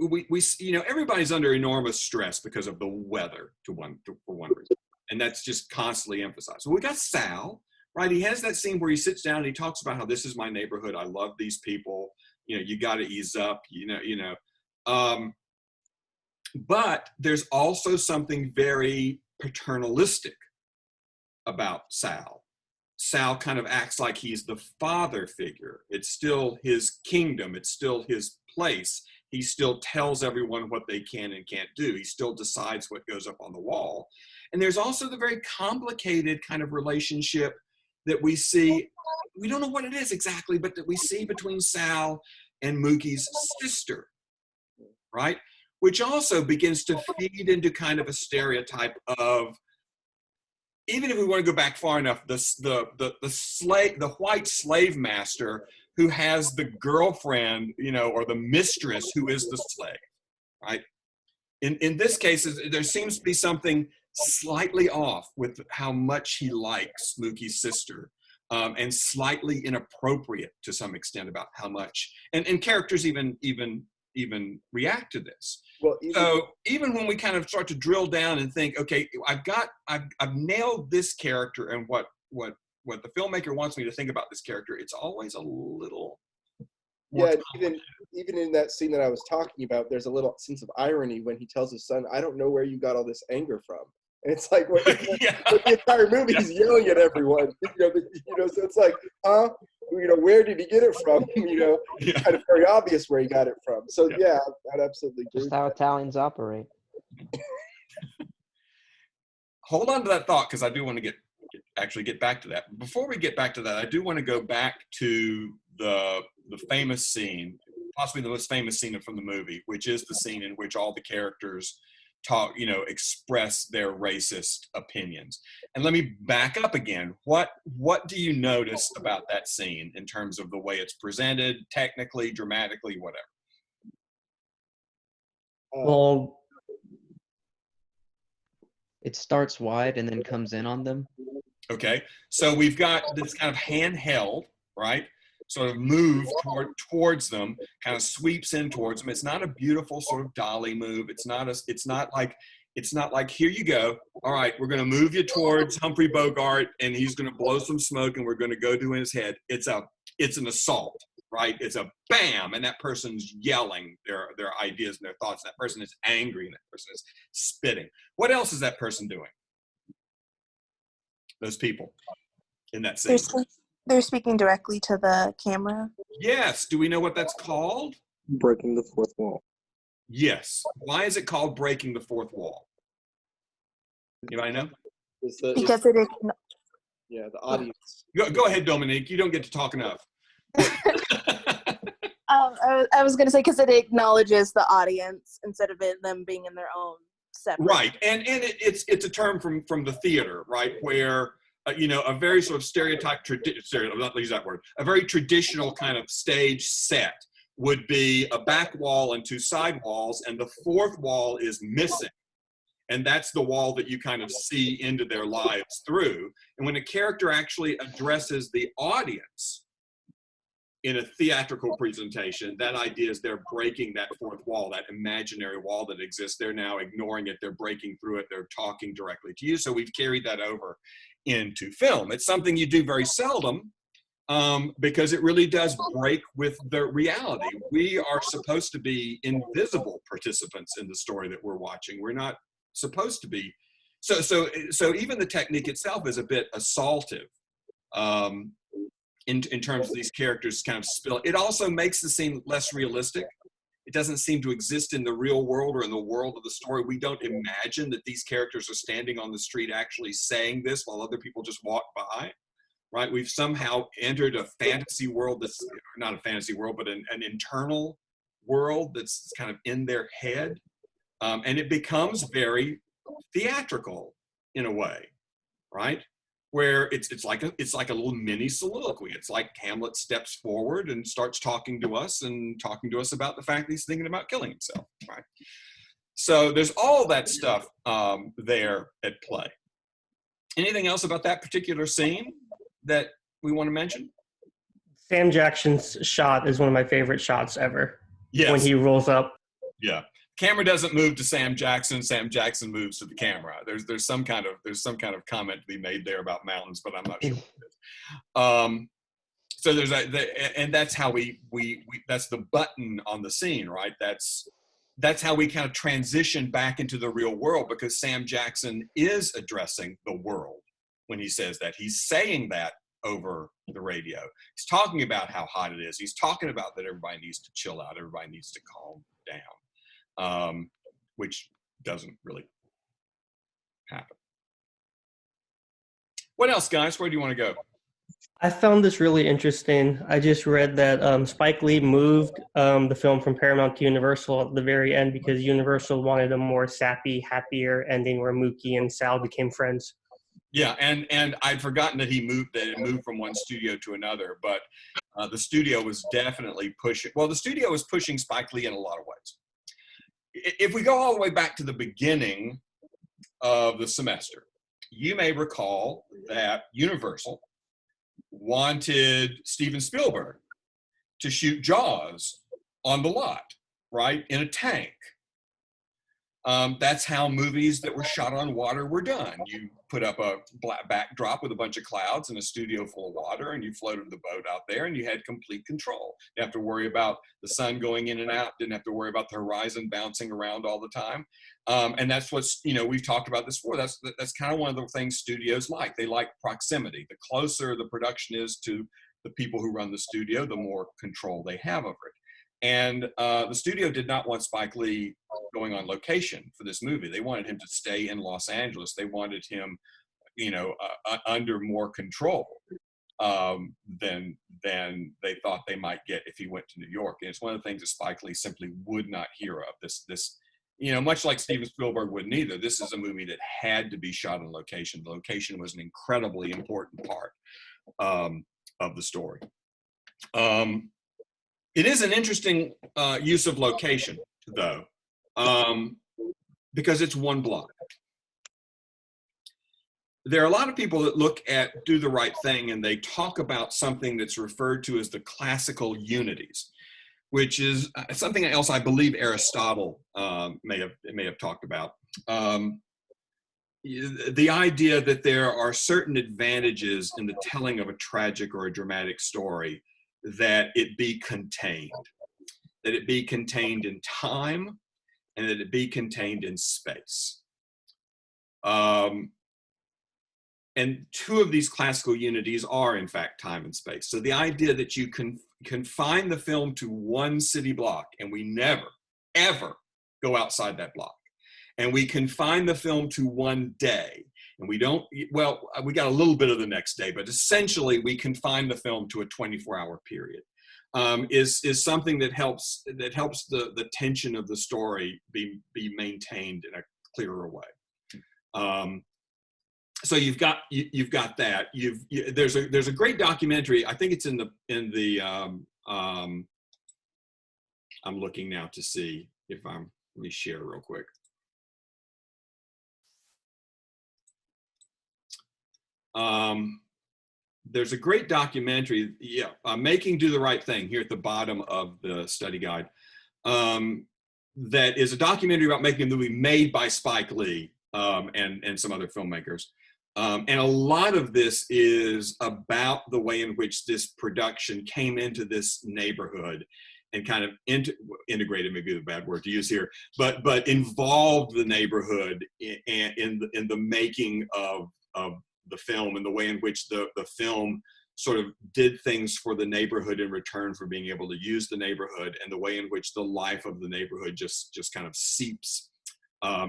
We you know, everybody's under enormous stress because of the weather for one reason, and that's just constantly emphasized. So we got Sal, right? He has that scene where he sits down and he talks about how this is my neighborhood. I love these people. You know, you got to ease up. You know. But there's also something very paternalistic about Sal. Sal kind of acts like he's the father figure. It's still his kingdom. It's still his place. He still tells everyone what they can and can't do. He still decides what goes up on the wall. And there's also the very complicated kind of relationship that we see. We don't know what it is exactly, but that we see between Sal and Mookie's sister, right? Which also begins to feed into kind of a stereotype of, even if we want to go back far enough, the white slave master who has the girlfriend, you know, or the mistress who is the slave, right? In this case, there seems to be something slightly off with how much he likes Mookie's sister, and slightly inappropriate to some extent about how much, and characters even react to this. Well, so even when we kind of start to drill down and think, okay, I've nailed this character and what the filmmaker wants me to think about this character, it's always a little more even in that scene that I was talking about, there's a little sense of irony when he tells his son, I don't know where you got all this anger from. And it's like, the entire movie he's yelling at everyone. You know, so it's like, you know, where did he get it from? You know, kind of very obvious where he got it from. So yeah, I'd absolutely agree. Just how Italians operate. Hold on to that thought, because I do want to get back to that. Before we get back to that, I do want to go back to the famous scene, possibly the most famous scene from the movie, which is the scene in which all the characters express their racist opinions. And let me back up again. What do you notice about that scene in terms of the way it's presented, technically, dramatically, whatever? Well, it starts wide and then comes in on them. Okay, so we've got this kind of handheld, right? Sort of move towards them, kind of sweeps in towards them. It's not a beautiful sort of dolly move. It's not like here you go. All right, we're going to move you towards Humphrey Bogart, and he's going to blow some smoke, and we're going to go to his head. It's an assault, right? It's a bam, and that person's yelling their ideas and their thoughts. That person is angry, and that person is spitting. What else is that person doing? Those people in that scene. They're speaking directly to the camera. Yes. Do we know what that's called? Breaking the fourth wall. Yes. Why is it called breaking the fourth wall? Anybody know? Because the audience. Go ahead, Dominique. You don't get to talk enough. I was going to say because it acknowledges the audience instead of them being in their own separate. Right, and it's a term from the theater, right, where a very sort of a very traditional kind of stage set would be a back wall and two side walls, and the fourth wall is missing. And that's the wall that you kind of see into their lives through. And when a character actually addresses the audience in a theatrical presentation, that idea is they're breaking that fourth wall, that imaginary wall that exists. They're now ignoring it. They're breaking through it. They're talking directly to you. So we've carried that over into film. It's something you do very seldom because it really does break with the reality. We are supposed to be invisible participants in the story that we're watching. We're not supposed to be. So even the technique itself is a bit assaultive in terms of these characters kind of spill. It also makes the scene less realistic It doesn't seem to exist in the real world or in the world of the story. We don't imagine that these characters are standing on the street actually saying this while other people just walk by, right? We've somehow entered a fantasy world that's not a fantasy world, but an internal world that's kind of in their head. And it becomes very theatrical in a way, right? Where it's like a little mini soliloquy. It's like Hamlet steps forward and starts talking to us about the fact that he's thinking about killing himself, right? So there's all that stuff there at play. Anything else about that particular scene that we want to mention? Sam Jackson's shot is one of my favorite shots ever. Yes. When he rolls up. Yeah. Camera doesn't move to Sam Jackson. Sam Jackson moves to the camera. There's some kind of comment to be made there about mountains, but I'm not sure what it is. So there's and that's how we that's the button on the scene, right? That's how we kind of transition back into the real world, because Sam Jackson is addressing the world when he says that. He's saying that over the radio. He's talking about how hot it is. He's talking about that everybody needs to chill out. Everybody needs to calm down. Which doesn't really happen. What else, guys? Where do you want to go? I found this really interesting. I just read that Spike Lee moved the film from Paramount to Universal at the very end because Universal wanted a more sappy, happier ending where Mookie and Sal became friends. Yeah, and I'd forgotten that it moved from one studio to another, but the studio was definitely pushing. Well, the studio was pushing Spike Lee in a lot of ways. If we go all the way back to the beginning of the semester, you may recall that Universal wanted Steven Spielberg to shoot Jaws on the lot, right, in a tank. That's how movies that were shot on water were done. You put up a black backdrop with a bunch of clouds and a studio full of water, and you floated the boat out there, and you had complete control. You didn't have to worry about the sun going in and out. Didn't have to worry about the horizon bouncing around all the time. And that's what's, we've talked about this before. That's kind of one of the things studios like. They like proximity. The closer the production is to the people who run the studio, the more control they have over it. And the studio did not want Spike Lee going on location for this movie. They wanted him to stay in Los Angeles. They wanted him, under more control than they thought they might get if he went to New York. And it's one of the things that Spike Lee simply would not hear of. This, much like Steven Spielberg wouldn't either. This is a movie that had to be shot on location. The location was an incredibly important part of the story. It is an interesting use of location, though, because it's one block. There are a lot of people that look at Do the Right Thing and they talk about something that's referred to as the classical unities, which is something else I believe Aristotle may have talked about. The idea that there are certain advantages in the telling of a tragic or a dramatic story, that it be contained in time, and that it be contained in space. And two of these classical unities are, in fact, time and space. So the idea that you can confine the film to one city block, and we never, ever go outside that block. And we confine the film to one day. And we don't, we got a little bit of the next day, but essentially we confine the film to a 24-hour period, is something that helps the tension of the story be maintained in a clearer way. So you've got that. There's a great documentary. I think it's in the I'm looking now to see if let me share real quick. There's a great documentary, Making Do the Right Thing, here at the bottom of the study guide, that is a documentary about making a movie made by Spike Lee and some other filmmakers. And a lot of this is about the way in which this production came into this neighborhood and kind of integrated, maybe a bad word to use here, but involved the neighborhood in the making of the film, and the way in which the film sort of did things for the neighborhood in return for being able to use the neighborhood, and the way in which the life of the neighborhood just kind of seeps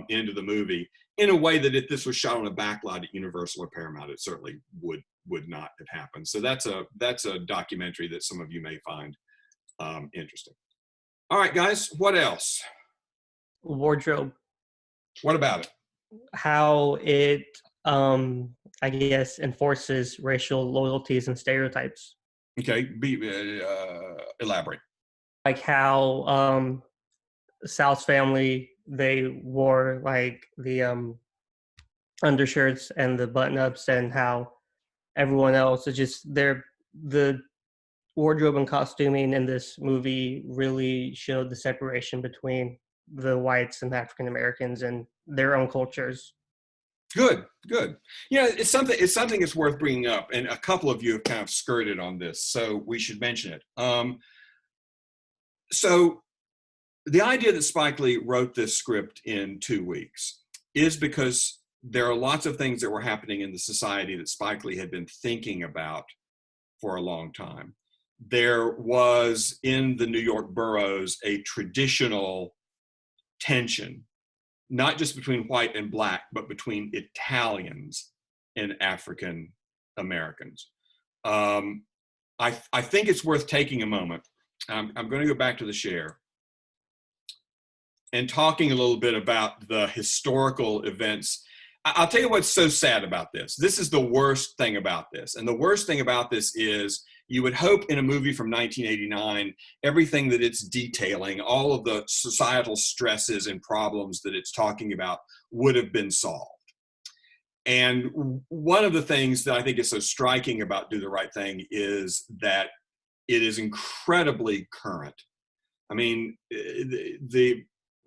into the movie in a way that if this was shot on a backlot at Universal or Paramount, it certainly would not have happened. So that's a documentary that some of you may find interesting. All right, guys, what else? Wardrobe. What about it? How it, I guess, enforces racial loyalties and stereotypes. Okay, elaborate. Like how Sal's family, they wore like the undershirts and the button-ups, and how everyone else is just the wardrobe and costuming in this movie really showed the separation between the whites and African Americans and their own cultures. Good. Yeah, it's something that's worth bringing up, and a couple of you have kind of skirted on this, so we should mention it. So the idea that Spike Lee wrote this script in 2 weeks is because there are lots of things that were happening in the society that Spike Lee had been thinking about for a long time. There was in the New York boroughs a traditional tension, not just between white and black, but between Italians and African Americans. I think it's worth taking a moment. I'm going to go back to the share and talking a little bit about the historical events. I'll tell you what's so sad about this. This is the worst thing about this. And the worst thing about this is you would hope in a movie from 1989, everything that it's detailing, all of the societal stresses and problems that it's talking about would have been solved. And one of the things that I think is so striking about Do the Right Thing is that it is incredibly current. I mean,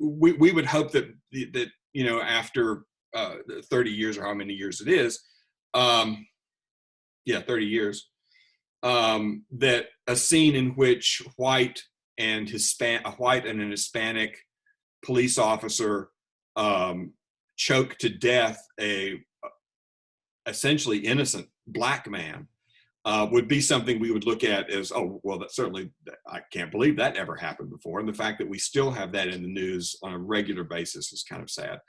we would hope that you know, after 30 years or how many years it is, 30 years, that a scene in which a white and an Hispanic police officer choked to death a essentially innocent black man would be something we would look at as, oh, well, that certainly, I can't believe that ever happened before. And the fact that we still have that in the news on a regular basis is kind of sad.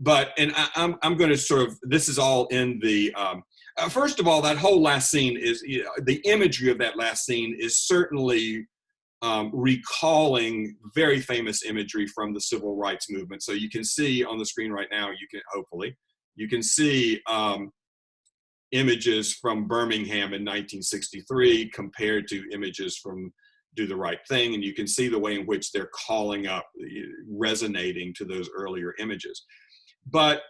But, and I'm going to sort of, this is all in the, first of all, that whole last scene is, you know, the imagery of that last scene is certainly recalling very famous imagery from the civil rights movement. So you can see on the screen right now, you can see images from Birmingham in 1963 compared to images from Do the Right Thing. And you can see the way in which they're calling up, resonating to those earlier images. But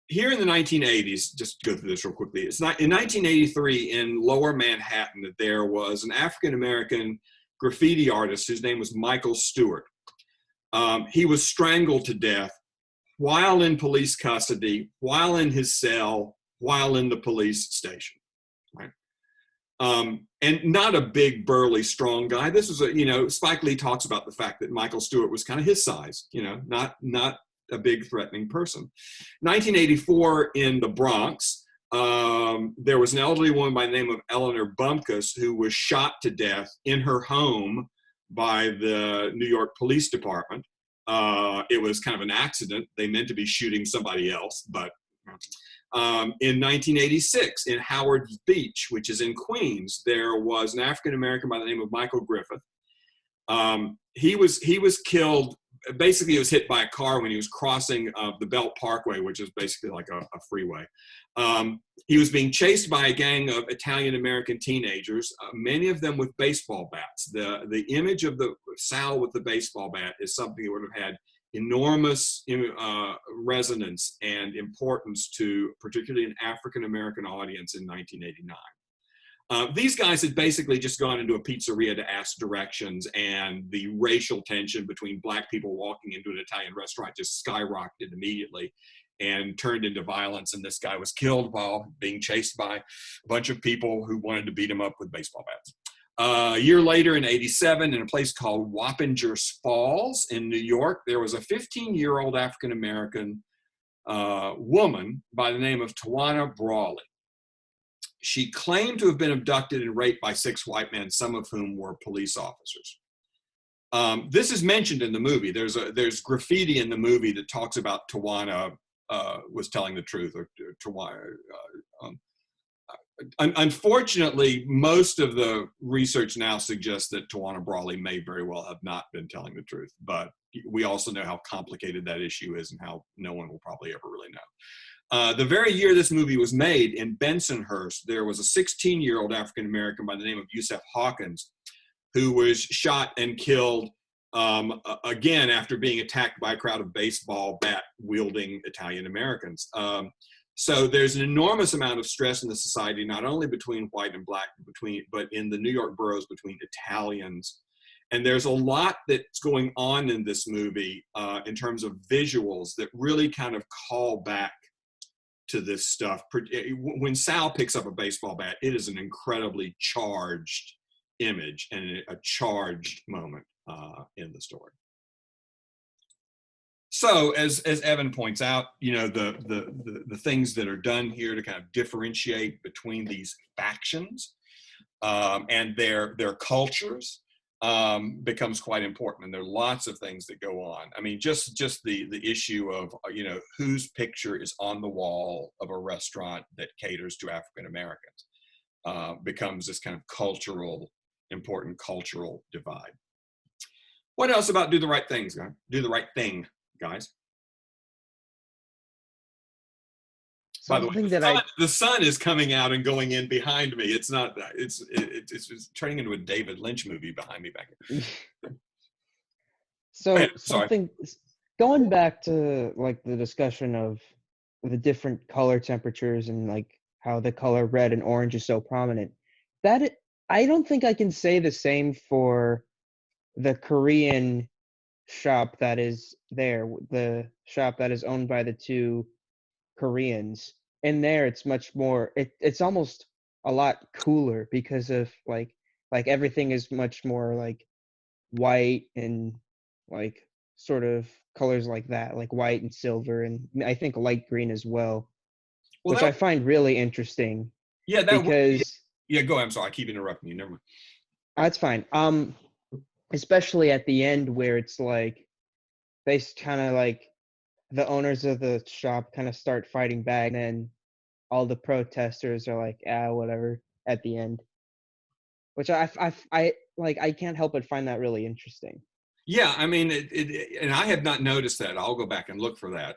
here in the 1980s, just to go through this real quickly, it's not in 1983 in Lower Manhattan that there was an African-American graffiti artist whose name was Michael Stewart. He was strangled to death while in police custody, while in his cell, while in the police station, right? And not a big, burly, strong guy. This was a, you know, Spike Lee talks about the fact that Michael Stewart was kind of his size, you know, not a big threatening person. 1984 in the Bronx, there was an elderly woman by the name of Eleanor Bumpkus who was shot to death in her home by the New York Police Department. It was kind of an accident. They meant to be shooting somebody else, but in 1986 in Howard Beach, which is in Queens, there was an African-American by the name of Michael Griffith. He was killed. Basically, he was hit by a car when he was crossing the Belt Parkway, which is basically like a freeway. He was being chased by a gang of Italian-American teenagers, many of them with baseball bats. The image of the Sal with the baseball bat is something that would have had enormous resonance and importance to particularly an African-American audience in 1989. These guys had basically just gone into a pizzeria to ask directions, and the racial tension between black people walking into an Italian restaurant just skyrocketed immediately and turned into violence, and this guy was killed while being chased by a bunch of people who wanted to beat him up with baseball bats. A year later in 87, in a place called Wappingers Falls in New York, there was a 15-year-old African-American woman by the name of Tawana Brawley. she claimed to have been abducted and raped by 6 white men, some of whom were police officers. This is mentioned in the movie. There's graffiti in the movie that talks about Tawana was telling the truth, or Tawana. Unfortunately, most of the research now suggests that Tawana Brawley may very well have not been telling the truth, but we also know how complicated that issue is and how no one will probably ever really know. The very year this movie was made, in Bensonhurst, there was a 16-year-old African-American by the name of Yusef Hawkins who was shot and killed again after being attacked by a crowd of baseball bat-wielding Italian-Americans. So there's an enormous amount of stress in the society, not only between white and black, but in the New York boroughs between Italians. And there's a lot that's going on in this movie in terms of visuals that really kind of call back to this stuff. When Sal picks up a baseball bat, it is an incredibly charged image and a charged moment in the story. So as Evan points out, the things that are done here to kind of differentiate between these factions and their cultures becomes quite important. And there are lots of things that go on. I mean, just the issue of, whose picture is on the wall of a restaurant that caters to African Americans becomes this kind of important cultural divide. What else about Do the Right Things, guys? Do the Right Thing, guys. By the way, the sun is coming out and going in behind me. It's not. It's turning into a David Lynch movie behind me back here. So going back to like the discussion of the different color temperatures and like how the color red and orange is so prominent, I don't think I can say the same for the Korean shop that is there, the shop that is owned by the 2 Koreans. In there, it's much more. It's almost a lot cooler because of like everything is much more like white and like sort of colors like that, like white and silver, and I think light green as well, which I find really interesting. Yeah, go. I'm sorry, I keep interrupting you. Never mind. That's fine. Especially at the end where it's like they kind of like the owners of the shop kind of start fighting back, and then all the protesters are like, whatever at the end, which I can't help but find that really interesting. Yeah, I mean, and I have not noticed that. I'll go back and look for that.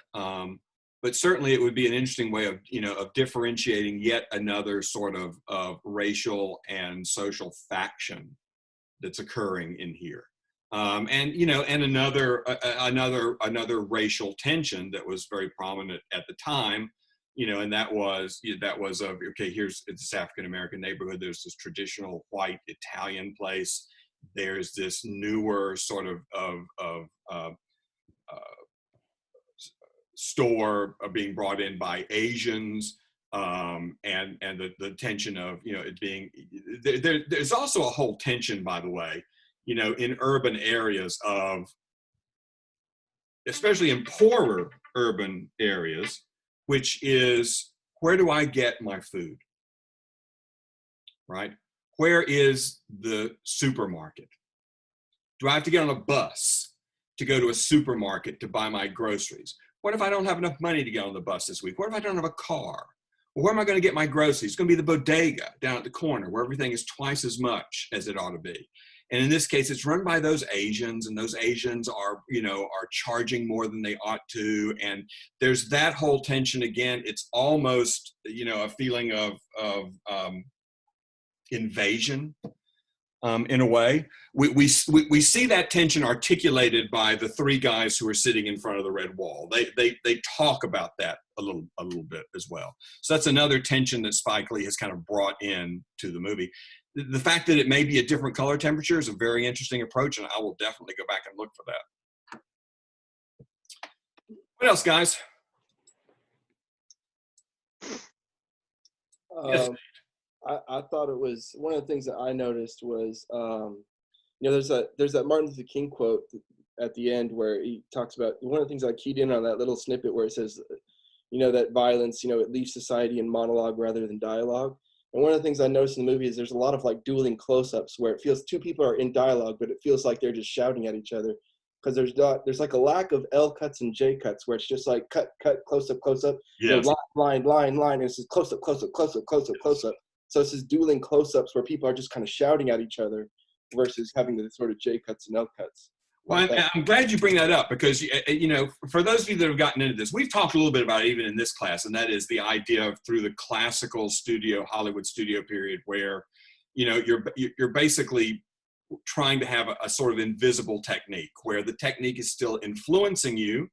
But certainly it would be an interesting way of differentiating yet another sort of racial and social faction that's occurring in here. And another racial tension that was very prominent at the time, and that was of, okay, here's this African American neighborhood. There's this traditional white Italian place. There's this newer sort of store being brought in by Asians, and the tension of it being there's also a whole tension, by the way, in urban areas of, especially in poorer urban areas, which is, where do I get my food, right? Where is the supermarket? Do I have to get on a bus to go to a supermarket to buy my groceries? What if I don't have enough money to get on the bus this week? What if I don't have a car? Well, where am I going to get my groceries? It's going to be the bodega down at the corner where everything is twice as much as it ought to be. And in this case, it's run by those Asians, and those Asians are charging more than they ought to. And there's that whole tension again. It's almost, a feeling of invasion. In a way, we see that tension articulated by the 3 guys who are sitting in front of the red wall. They talk about that a little bit as well. So that's another tension that Spike Lee has kind of brought in to the movie. The fact that it may be a different color temperature is a very interesting approach, and I will definitely go back and look for that. What else, guys? Yes. I thought it was one of the things that I noticed was, there's that Martin Luther King quote at the end where he talks about, one of the things I keyed in on that little snippet where it says, that violence, it leaves society in monologue rather than dialogue. And one of the things I noticed in the movie is there's a lot of like dueling close-ups where it feels two people are in dialogue, but it feels like they're just shouting at each other. Because there's like a lack of L cuts and J cuts where it's just like cut, close up, Yes. line, and it's just close up. So it's just dueling close-ups where people are just kind of shouting at each other versus having the sort of J cuts and L cuts. Well, I'm glad you bring that up because, you know, for those of you that have gotten into this, we've talked a little bit about it even in this class, and that is the idea of through the classical Hollywood studio period where, you know, you're basically trying to have a sort of invisible technique where the technique is still influencing you.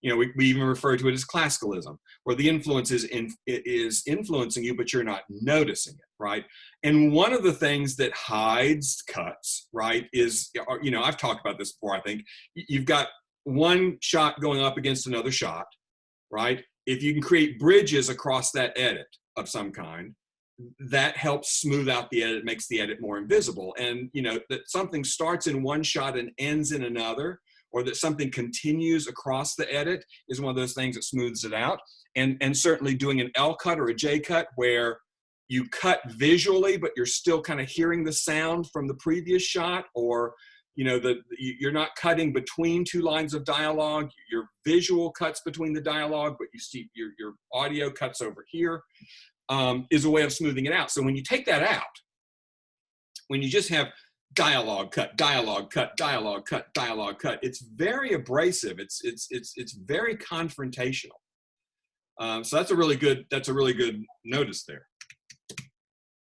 You know, we even refer to it as classicalism, where the influence is influencing you, but you're not noticing it, right? And one of the things that hides cuts, right, is, you know, I've talked about this before, I think. You've got one shot going up against another shot, right? If you can create bridges across that edit of some kind, that helps smooth out the edit, makes the edit more invisible. And, you know, that something starts in one shot and ends in another, or that something continues across the edit is one of those things that smooths it out. And certainly doing an L cut or a J cut where you cut visually, but you're still kind of hearing the sound from the previous shot, or, you know, you're not cutting between two lines of dialogue, your visual cuts between the dialogue, but you see your audio cuts over here, is a way of smoothing it out. So when you take that out, when you just have dialogue cut, dialogue cut, dialogue cut, dialogue cut, it's very abrasive. It's very confrontational. So that's a really good notice there.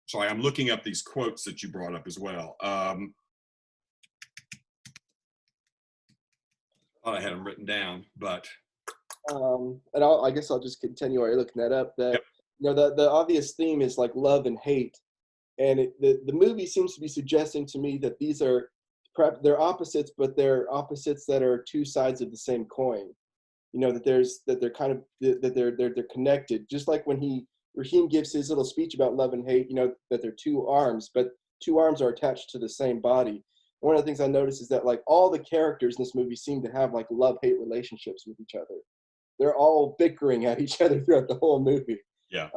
Sorry, I'm looking up these quotes that you brought up as well. Thought I had them written down, but. And I guess I'll just continue while you're looking that up. That, yep. You know, the obvious theme is like love and hate. And the movie seems to be suggesting to me that these are perhaps they're opposites, but they're opposites that are two sides of the same coin. You know, that they're connected. Just like when Raheem gives his little speech about love and hate, you know, that they're two arms, but two arms are attached to the same body. One of the things I noticed is that like all the characters in this movie seem to have like love-hate relationships with each other. They're all bickering at each other throughout the whole movie. Yeah.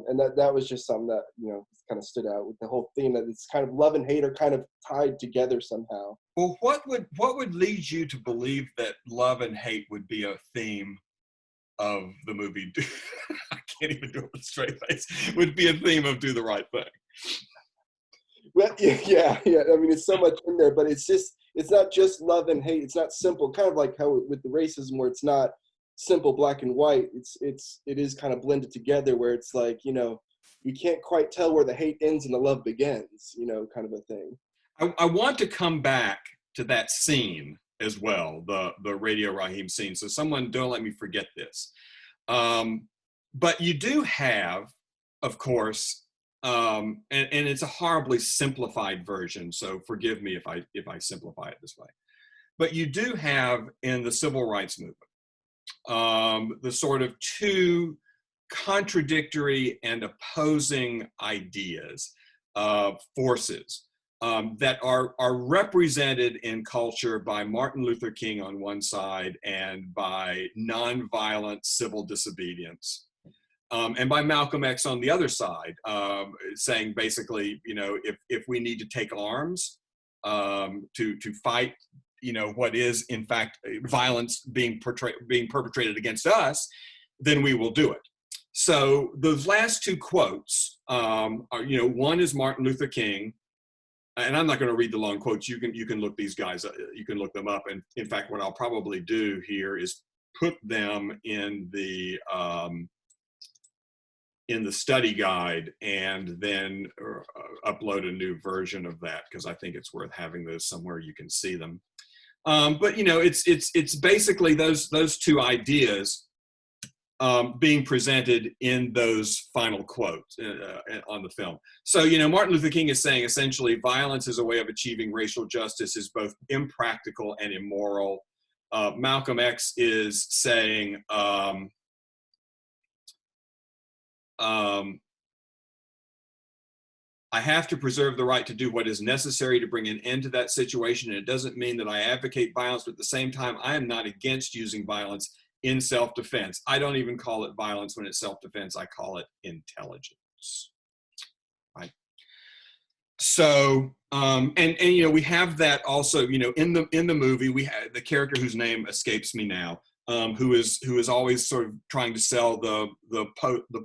And that was just something that, you know, kind of stood out with the whole theme, that it's kind of love and hate are kind of tied together somehow. Well, what would lead you to believe that love and hate would be a theme of the movie? I can't even do it with a straight face. Would be a theme of Do the Right Thing. Well, yeah. I mean, it's so much in there, but it's not just love and hate. It's not simple. Kind of like how with the racism, where it's not simple black and white. It is kind of blended together, where it's like, you know, you can't quite tell where the hate ends and the love begins, you know, kind of a thing. I want to come back to that scene as well, the Radio Raheem scene. So someone don't let me forget this. But you do have, of course, and it's a horribly simplified version, so forgive me if I simplify it this way. But you do have in the civil rights movement the sort of two contradictory and opposing ideas, forces that are represented in culture by Martin Luther King on one side and by nonviolent civil disobedience, and by Malcolm X on the other side, saying basically, you know, if we need to take arms to fight, you know, what is in fact violence being perpetrated against us, then we will do it. So those last two quotes are, you know, one is Martin Luther King, and I'm not going to read the long quotes. You can look these guys, you can look them up. And in fact, what I'll probably do here is put them in the study guide and then upload a new version of that, because I think it's worth having those somewhere you can see them. But you know, it's basically those two ideas being presented in those final quotes on the film. So, you know, Martin Luther King is saying essentially violence as a way of achieving racial justice is both impractical and immoral. Malcolm X is saying, I have to preserve the right to do what is necessary to bring an end to that situation. And it doesn't mean that I advocate violence, but at the same time, I am not against using violence in self-defense. I don't even call it violence when it's self-defense. I call it intelligence. right? So, and you know, we have that also, you know, in the movie, we had the character whose name escapes me now, who is always sort of trying to sell the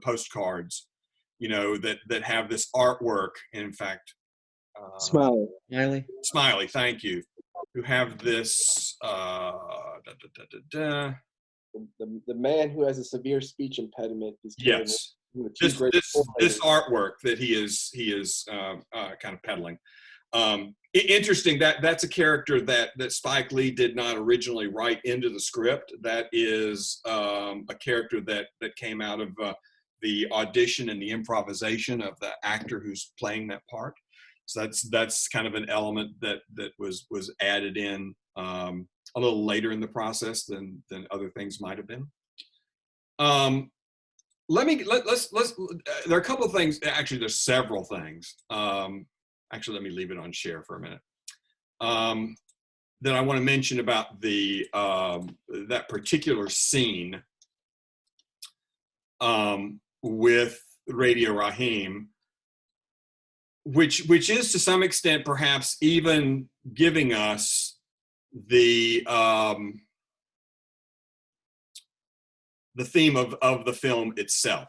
postcards, you know, that have this artwork. In fact, Smiley, thank you, who have this The man who has a severe speech impediment is yes, this artwork that he is kind of peddling. Interesting that's a character that Spike Lee did not originally write into the script. That is a character that came out of the audition and the improvisation of the actor who's playing that part. So that's kind of an element that was added in a little later in the process than other things might have been. Let's there are a couple of things. Actually, there's several things. Actually, let me leave it on share for a minute. That I want to mention about the that particular scene with Radio Raheem, which is to some extent perhaps even giving us the theme of the film itself.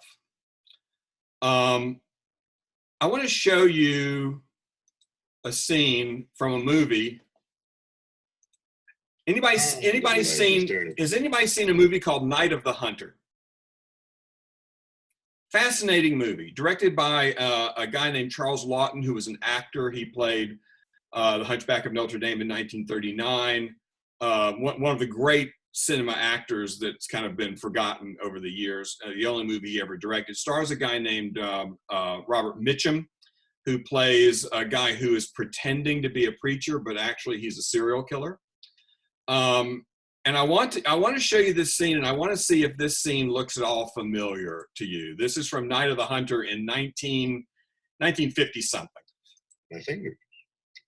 I want to show you a scene from a movie. Has anybody seen a movie called Night of the Hunter? Fascinating movie, directed by a guy named Charles Lawton, who was an actor. He played the Hunchback of Notre Dame in 1939. One of the great cinema actors that's kind of been forgotten over the years. The only movie he ever directed. Stars a guy named Robert Mitchum, who plays a guy who is pretending to be a preacher, but actually he's a serial killer. And I want to show you this scene, and I want to see if this scene looks at all familiar to you. This is from Night of the Hunter in 1950 something. My finger.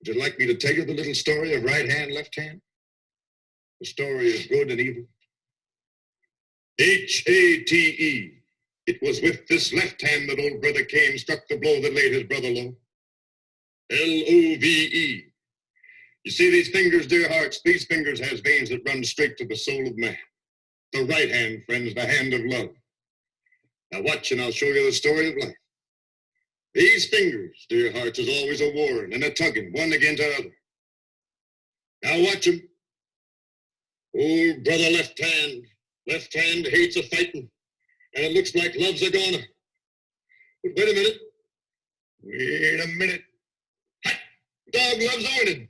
Would you like me to tell you the little story of right hand, left hand? The story of good and evil. H-A-T-E. It was with this left hand that old brother Cain struck the blow that laid his brother low. L-O-V-E. You see these fingers, dear hearts? These fingers has veins that run straight to the soul of man. The right hand, friends, the hand of love. Now watch and I'll show you the story of life. These fingers, dear hearts, is always a warring and a tugging, one against another. Now watch them. Old brother left hand hates a fighting, and it looks like love's a goner. But wait a minute. Hot dog loves owning.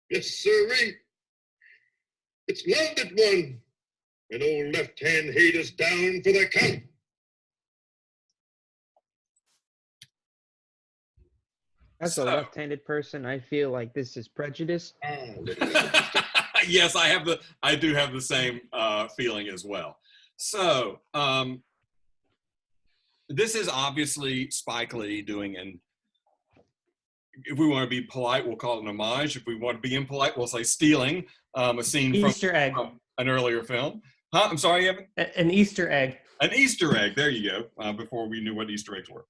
Yes, sirree. It's love that won, and old left hand hate is down for the count. As a left-handed person, I feel like this is prejudice. Yes, I do have the same feeling as well. So this is obviously Spike Lee doing an, if we want to be polite, we'll call it an homage. If we want to be impolite, we'll say stealing a scene from an earlier film. Huh? I'm sorry, Evan? An Easter egg. An Easter egg. There you go. Before we knew what Easter eggs were.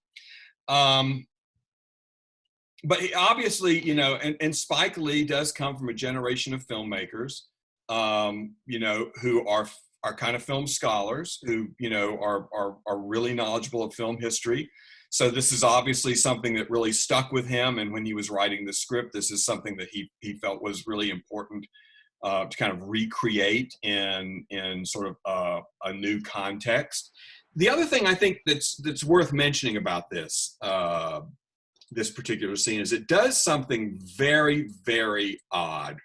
But obviously, you know, and Spike Lee does come from a generation of filmmakers, you know, who are kind of film scholars, who, you know, are really knowledgeable of film history. So this is obviously something that really stuck with him. And when he was writing the script, this is something that he felt was really important to kind of recreate in sort of a new context. The other thing I think that's worth mentioning about this this particular scene is it does something very, very odd.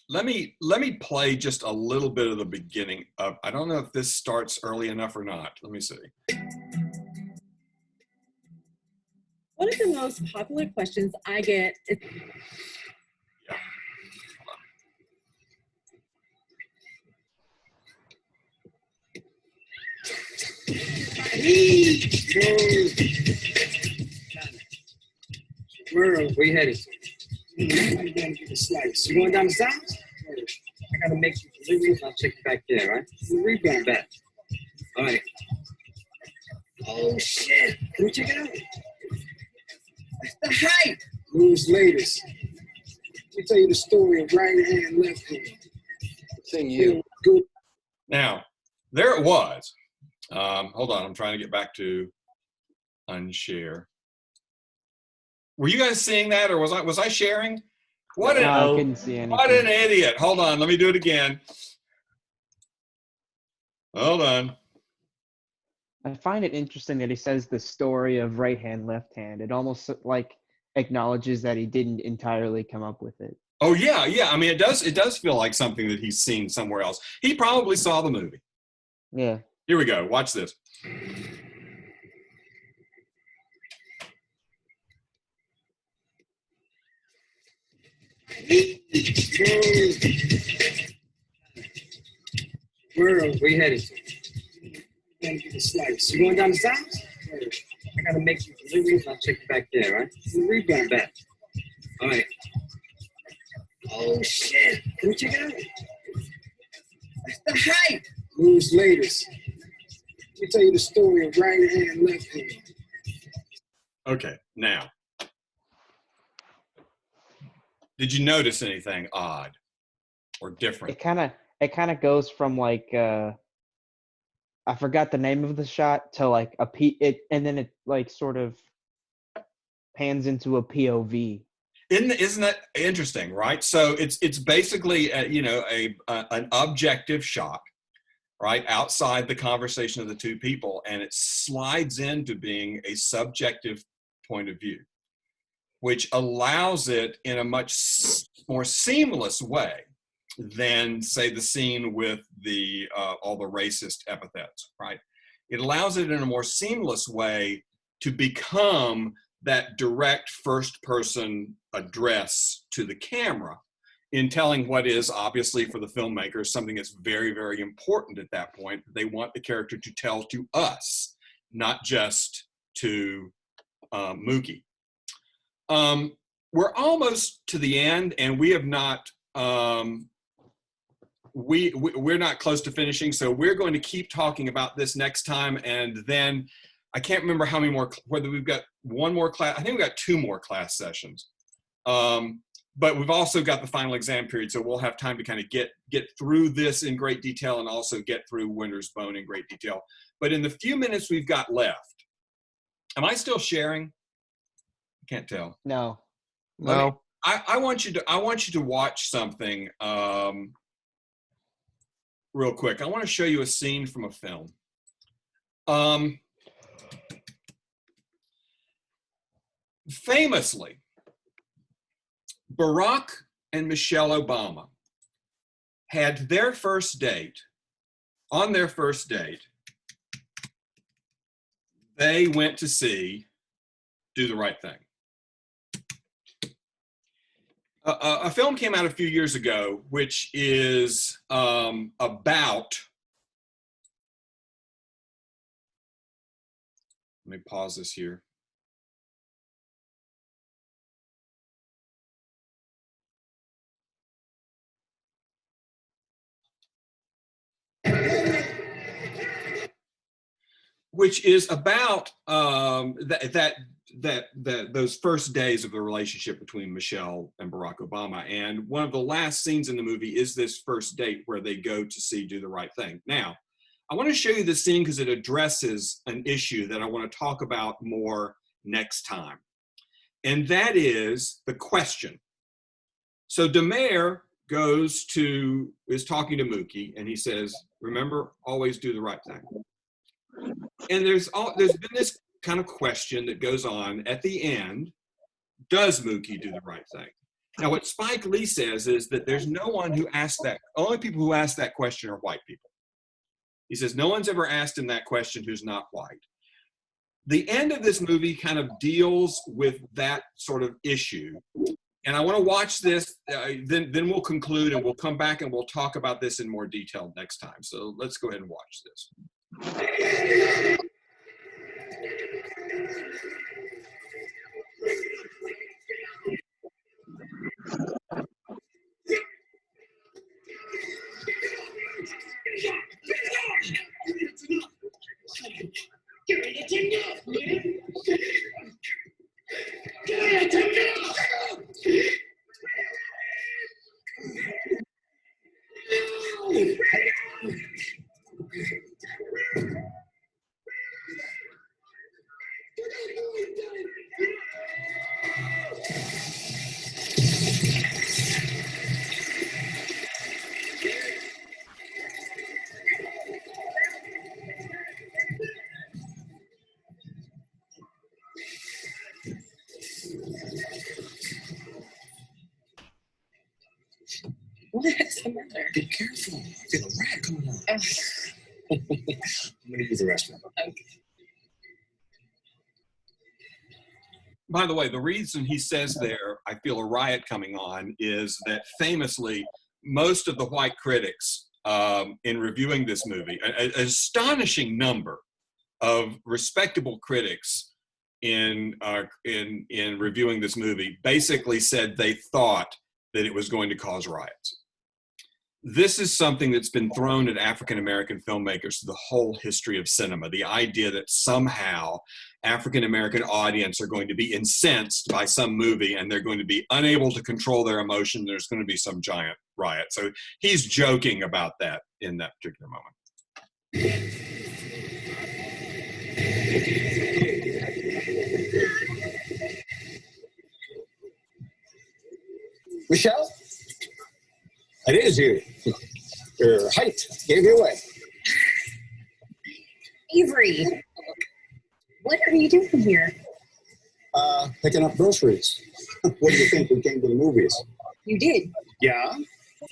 Let me play just a little bit of the beginning of, I don't know if this starts early enough or not. Let me see. One of the most popular questions I get is, Where you headed? I'm going to get a slice. You going down the south? I got to make some deliveries. I'll check you back there, all right? We're going back. All right. Oh shit! Can we check it out? That's the hype. Who's latest? Let me tell you the story of right hand, left hand. Sing you. Good. Now, there it was. Hold on, I'm trying to get back to unshare. Were you guys seeing that, or was I sharing? What No, I an couldn't see anything. what an idiot! Hold on, let me do it again. Hold on. I find it interesting that he says the story of right hand, left hand. It almost like acknowledges that he didn't entirely come up with it. Oh yeah, yeah. I mean, it does feel like something that he's seen somewhere else. He probably saw the movie. Yeah. Here we go. Watch this. Where are we headed to? Gotta get a slice. You going down the south? I gotta make some deliveries. I'll check you back there, right? We'll rebound back. All right. Oh shit! Can we check it out? That's the hype. Who's latest? Let me tell you the story of right hand, left hand. Okay, now, did you notice anything odd or different? It kind of goes from like I forgot the name of the shot to like and then it like sort of pans into a POV. Isn't that interesting, right? So it's basically an objective shot, right, outside the conversation of the two people, and it slides into being a subjective point of view, which allows it in a much more seamless way than, say, the scene with the all the racist epithets, right? It allows it in a more seamless way to become that direct first-person address to the camera in telling what is, obviously, for the filmmakers, something that's very, very important at that point. They want the character to tell to us, not just to Mookie. We're almost to the end, and we have not, we're not close to finishing, so we're going to keep talking about this next time, and then I can't remember how many more, whether we've got one more class. I think we've got 2 more class sessions. But we've also got the final exam period, so we'll have time to kind of get through this in great detail and also get through Winter's Bone in great detail. But in the few minutes we've got left, am I still sharing? I can't tell. No. No. I want you to watch something real quick. I want to show you a scene from a film. Famously, Barack and Michelle Obama had their first date. On their first date, they went to see Do the Right Thing. A film came out a few years ago, which is about, let me pause this here. Which is about those first days of the relationship between Michelle and Barack Obama. And one of the last scenes in the movie is this first date where they go to see Do the Right Thing. Now, I want to show you this scene because it addresses an issue that I want to talk about more next time. And that is the question. So DeMare is talking to Mookie, and he says, remember, always do the right thing. And there's been this kind of question that goes on at the end, does Mookie do the right thing? Now, what Spike Lee says is that there's no one who asked that, only people who ask that question are white people. He says no one's ever asked him that question who's not white. The end of this movie kind of deals with that sort of issue. And I want to watch this, then we'll conclude and we'll come back and we'll talk about this in more detail next time. So let's go ahead and watch this. Get ready to take the matter? Be careful. I feel a rat coming on. I'm gonna use the restroom. Okay. By the way, the reason he says there, I feel a riot coming on, is that famously, most of the white critics in reviewing this movie, an astonishing number of respectable critics in reviewing this movie, basically said they thought that it was going to cause riots. This is something that's been thrown at African-American filmmakers through the whole history of cinema. The idea that somehow African-American audience are going to be incensed by some movie and they're going to be unable to control their emotion. There's going to be some giant riot. So he's joking about that in that particular moment. Michelle? It is you. Your height gave you away. Avery, what are you doing here? Picking up groceries. What do you think? We came to the movies. You did. Yeah,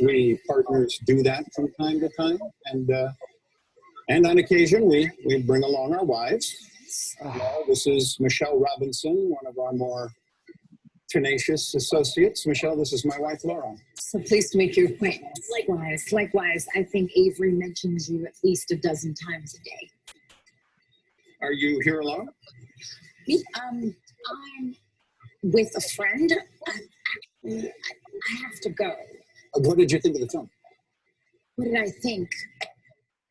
we partners do that from time to time, and on occasion we bring along our wives. Well, this is Michelle Robinson, one of our more tenacious associates. Michelle, this is my wife, Laura. So pleased to make your acquaintance. Likewise. I think Avery mentions you at least a dozen times a day. Are you here alone? Me? I'm with a friend. I have to go. What did you think of the film? What did I think?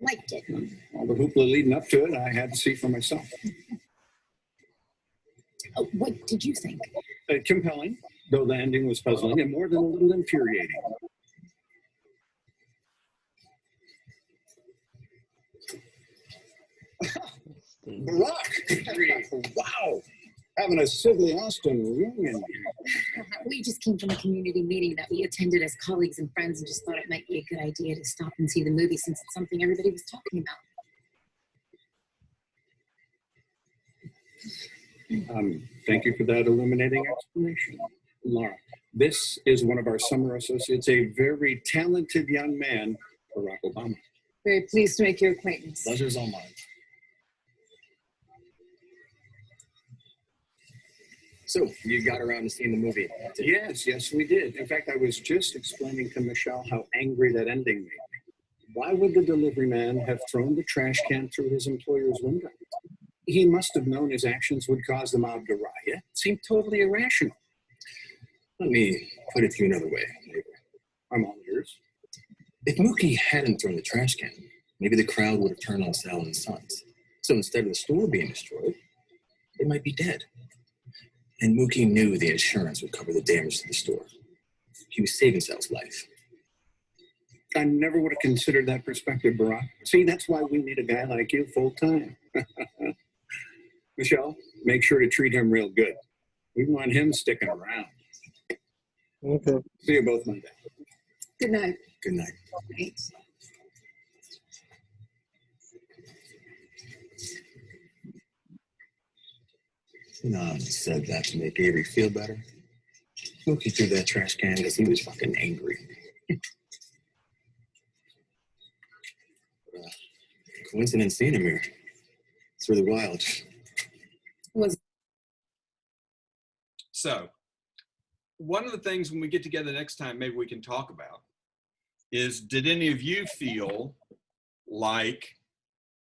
Liked it. All the hoopla leading up to it, I had to see for myself. What did you think? Compelling, though the ending was puzzling, and more than a little infuriating. Barack! Wow! Having a Sidley Austin reunion. We just came from a community meeting that we attended as colleagues and friends and just thought it might be a good idea to stop and see the movie since it's something everybody was talking about. Thank you for that illuminating explanation. Laura, this is one of our summer associates, a very talented young man, Barack Obama. Very pleased to make your acquaintance. Pleasure's all mine. So, you got around to seeing the movie? Yes, we did. In fact, I was just explaining to Michelle how angry that ending made me. Why would the delivery man have thrown the trash can through his employer's window? He must have known his actions would cause the mob to riot. It seemed totally irrational. Let me put it to you another way, neighbor. I'm all ears. If Mookie hadn't thrown the trash can, maybe the crowd would have turned on Sal and Sons. So instead of the store being destroyed, they might be dead. And Mookie knew the insurance would cover the damage to the store. He was saving Sal's life. I never would have considered that perspective, Barack. See, that's why we need a guy like you full time. Michelle, make sure to treat him real good. We want him sticking around. Okay. See you both Monday. Good night. Good night. Thanks. None said that to make Avery feel better. Mookie threw that trash can because he was fucking angry. Coincidence seeing him here. It's really wild. So, one of the things when we get together next time, maybe we can talk about is, did any of you feel like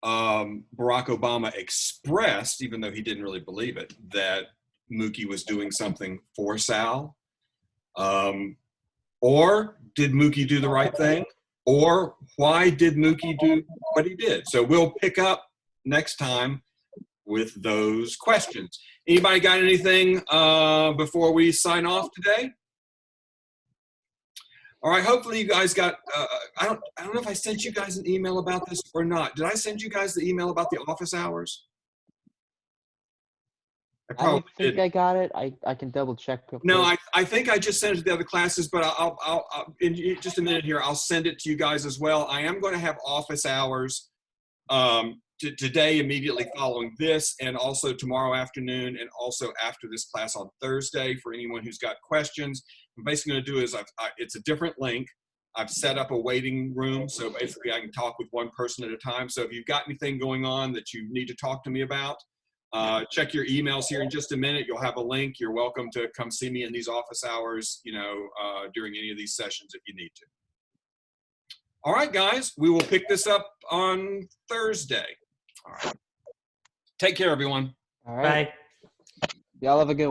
Barack Obama expressed, even though he didn't really believe it, that Mookie was doing something for Sal? Or did Mookie do the right thing? Or why did Mookie do what he did? So we'll pick up next time with those questions. Anybody got anything before we sign off today? All right, hopefully you guys got, I don't know if I sent you guys an email about this or not. Did I send you guys the email about the office hours? I don't think I got it. I can double check. No, I think I just sent it to the other classes, but I'll in just a minute here, I'll send it to you guys as well. I am going to have office hours today immediately following this, and also tomorrow afternoon, and also after this class on Thursday for anyone who's got questions. What I'm basically going to do is it's a different link. I've set up a waiting room, so basically I can talk with one person at a time. So if you've got anything going on that you need to talk to me about, check your emails here in just a minute. You'll have a link. You're welcome to come see me in these office hours, during any of these sessions if you need to. All right, guys, we will pick this up on Thursday. All right. Take care, everyone. All right. Bye. Y'all have a good one.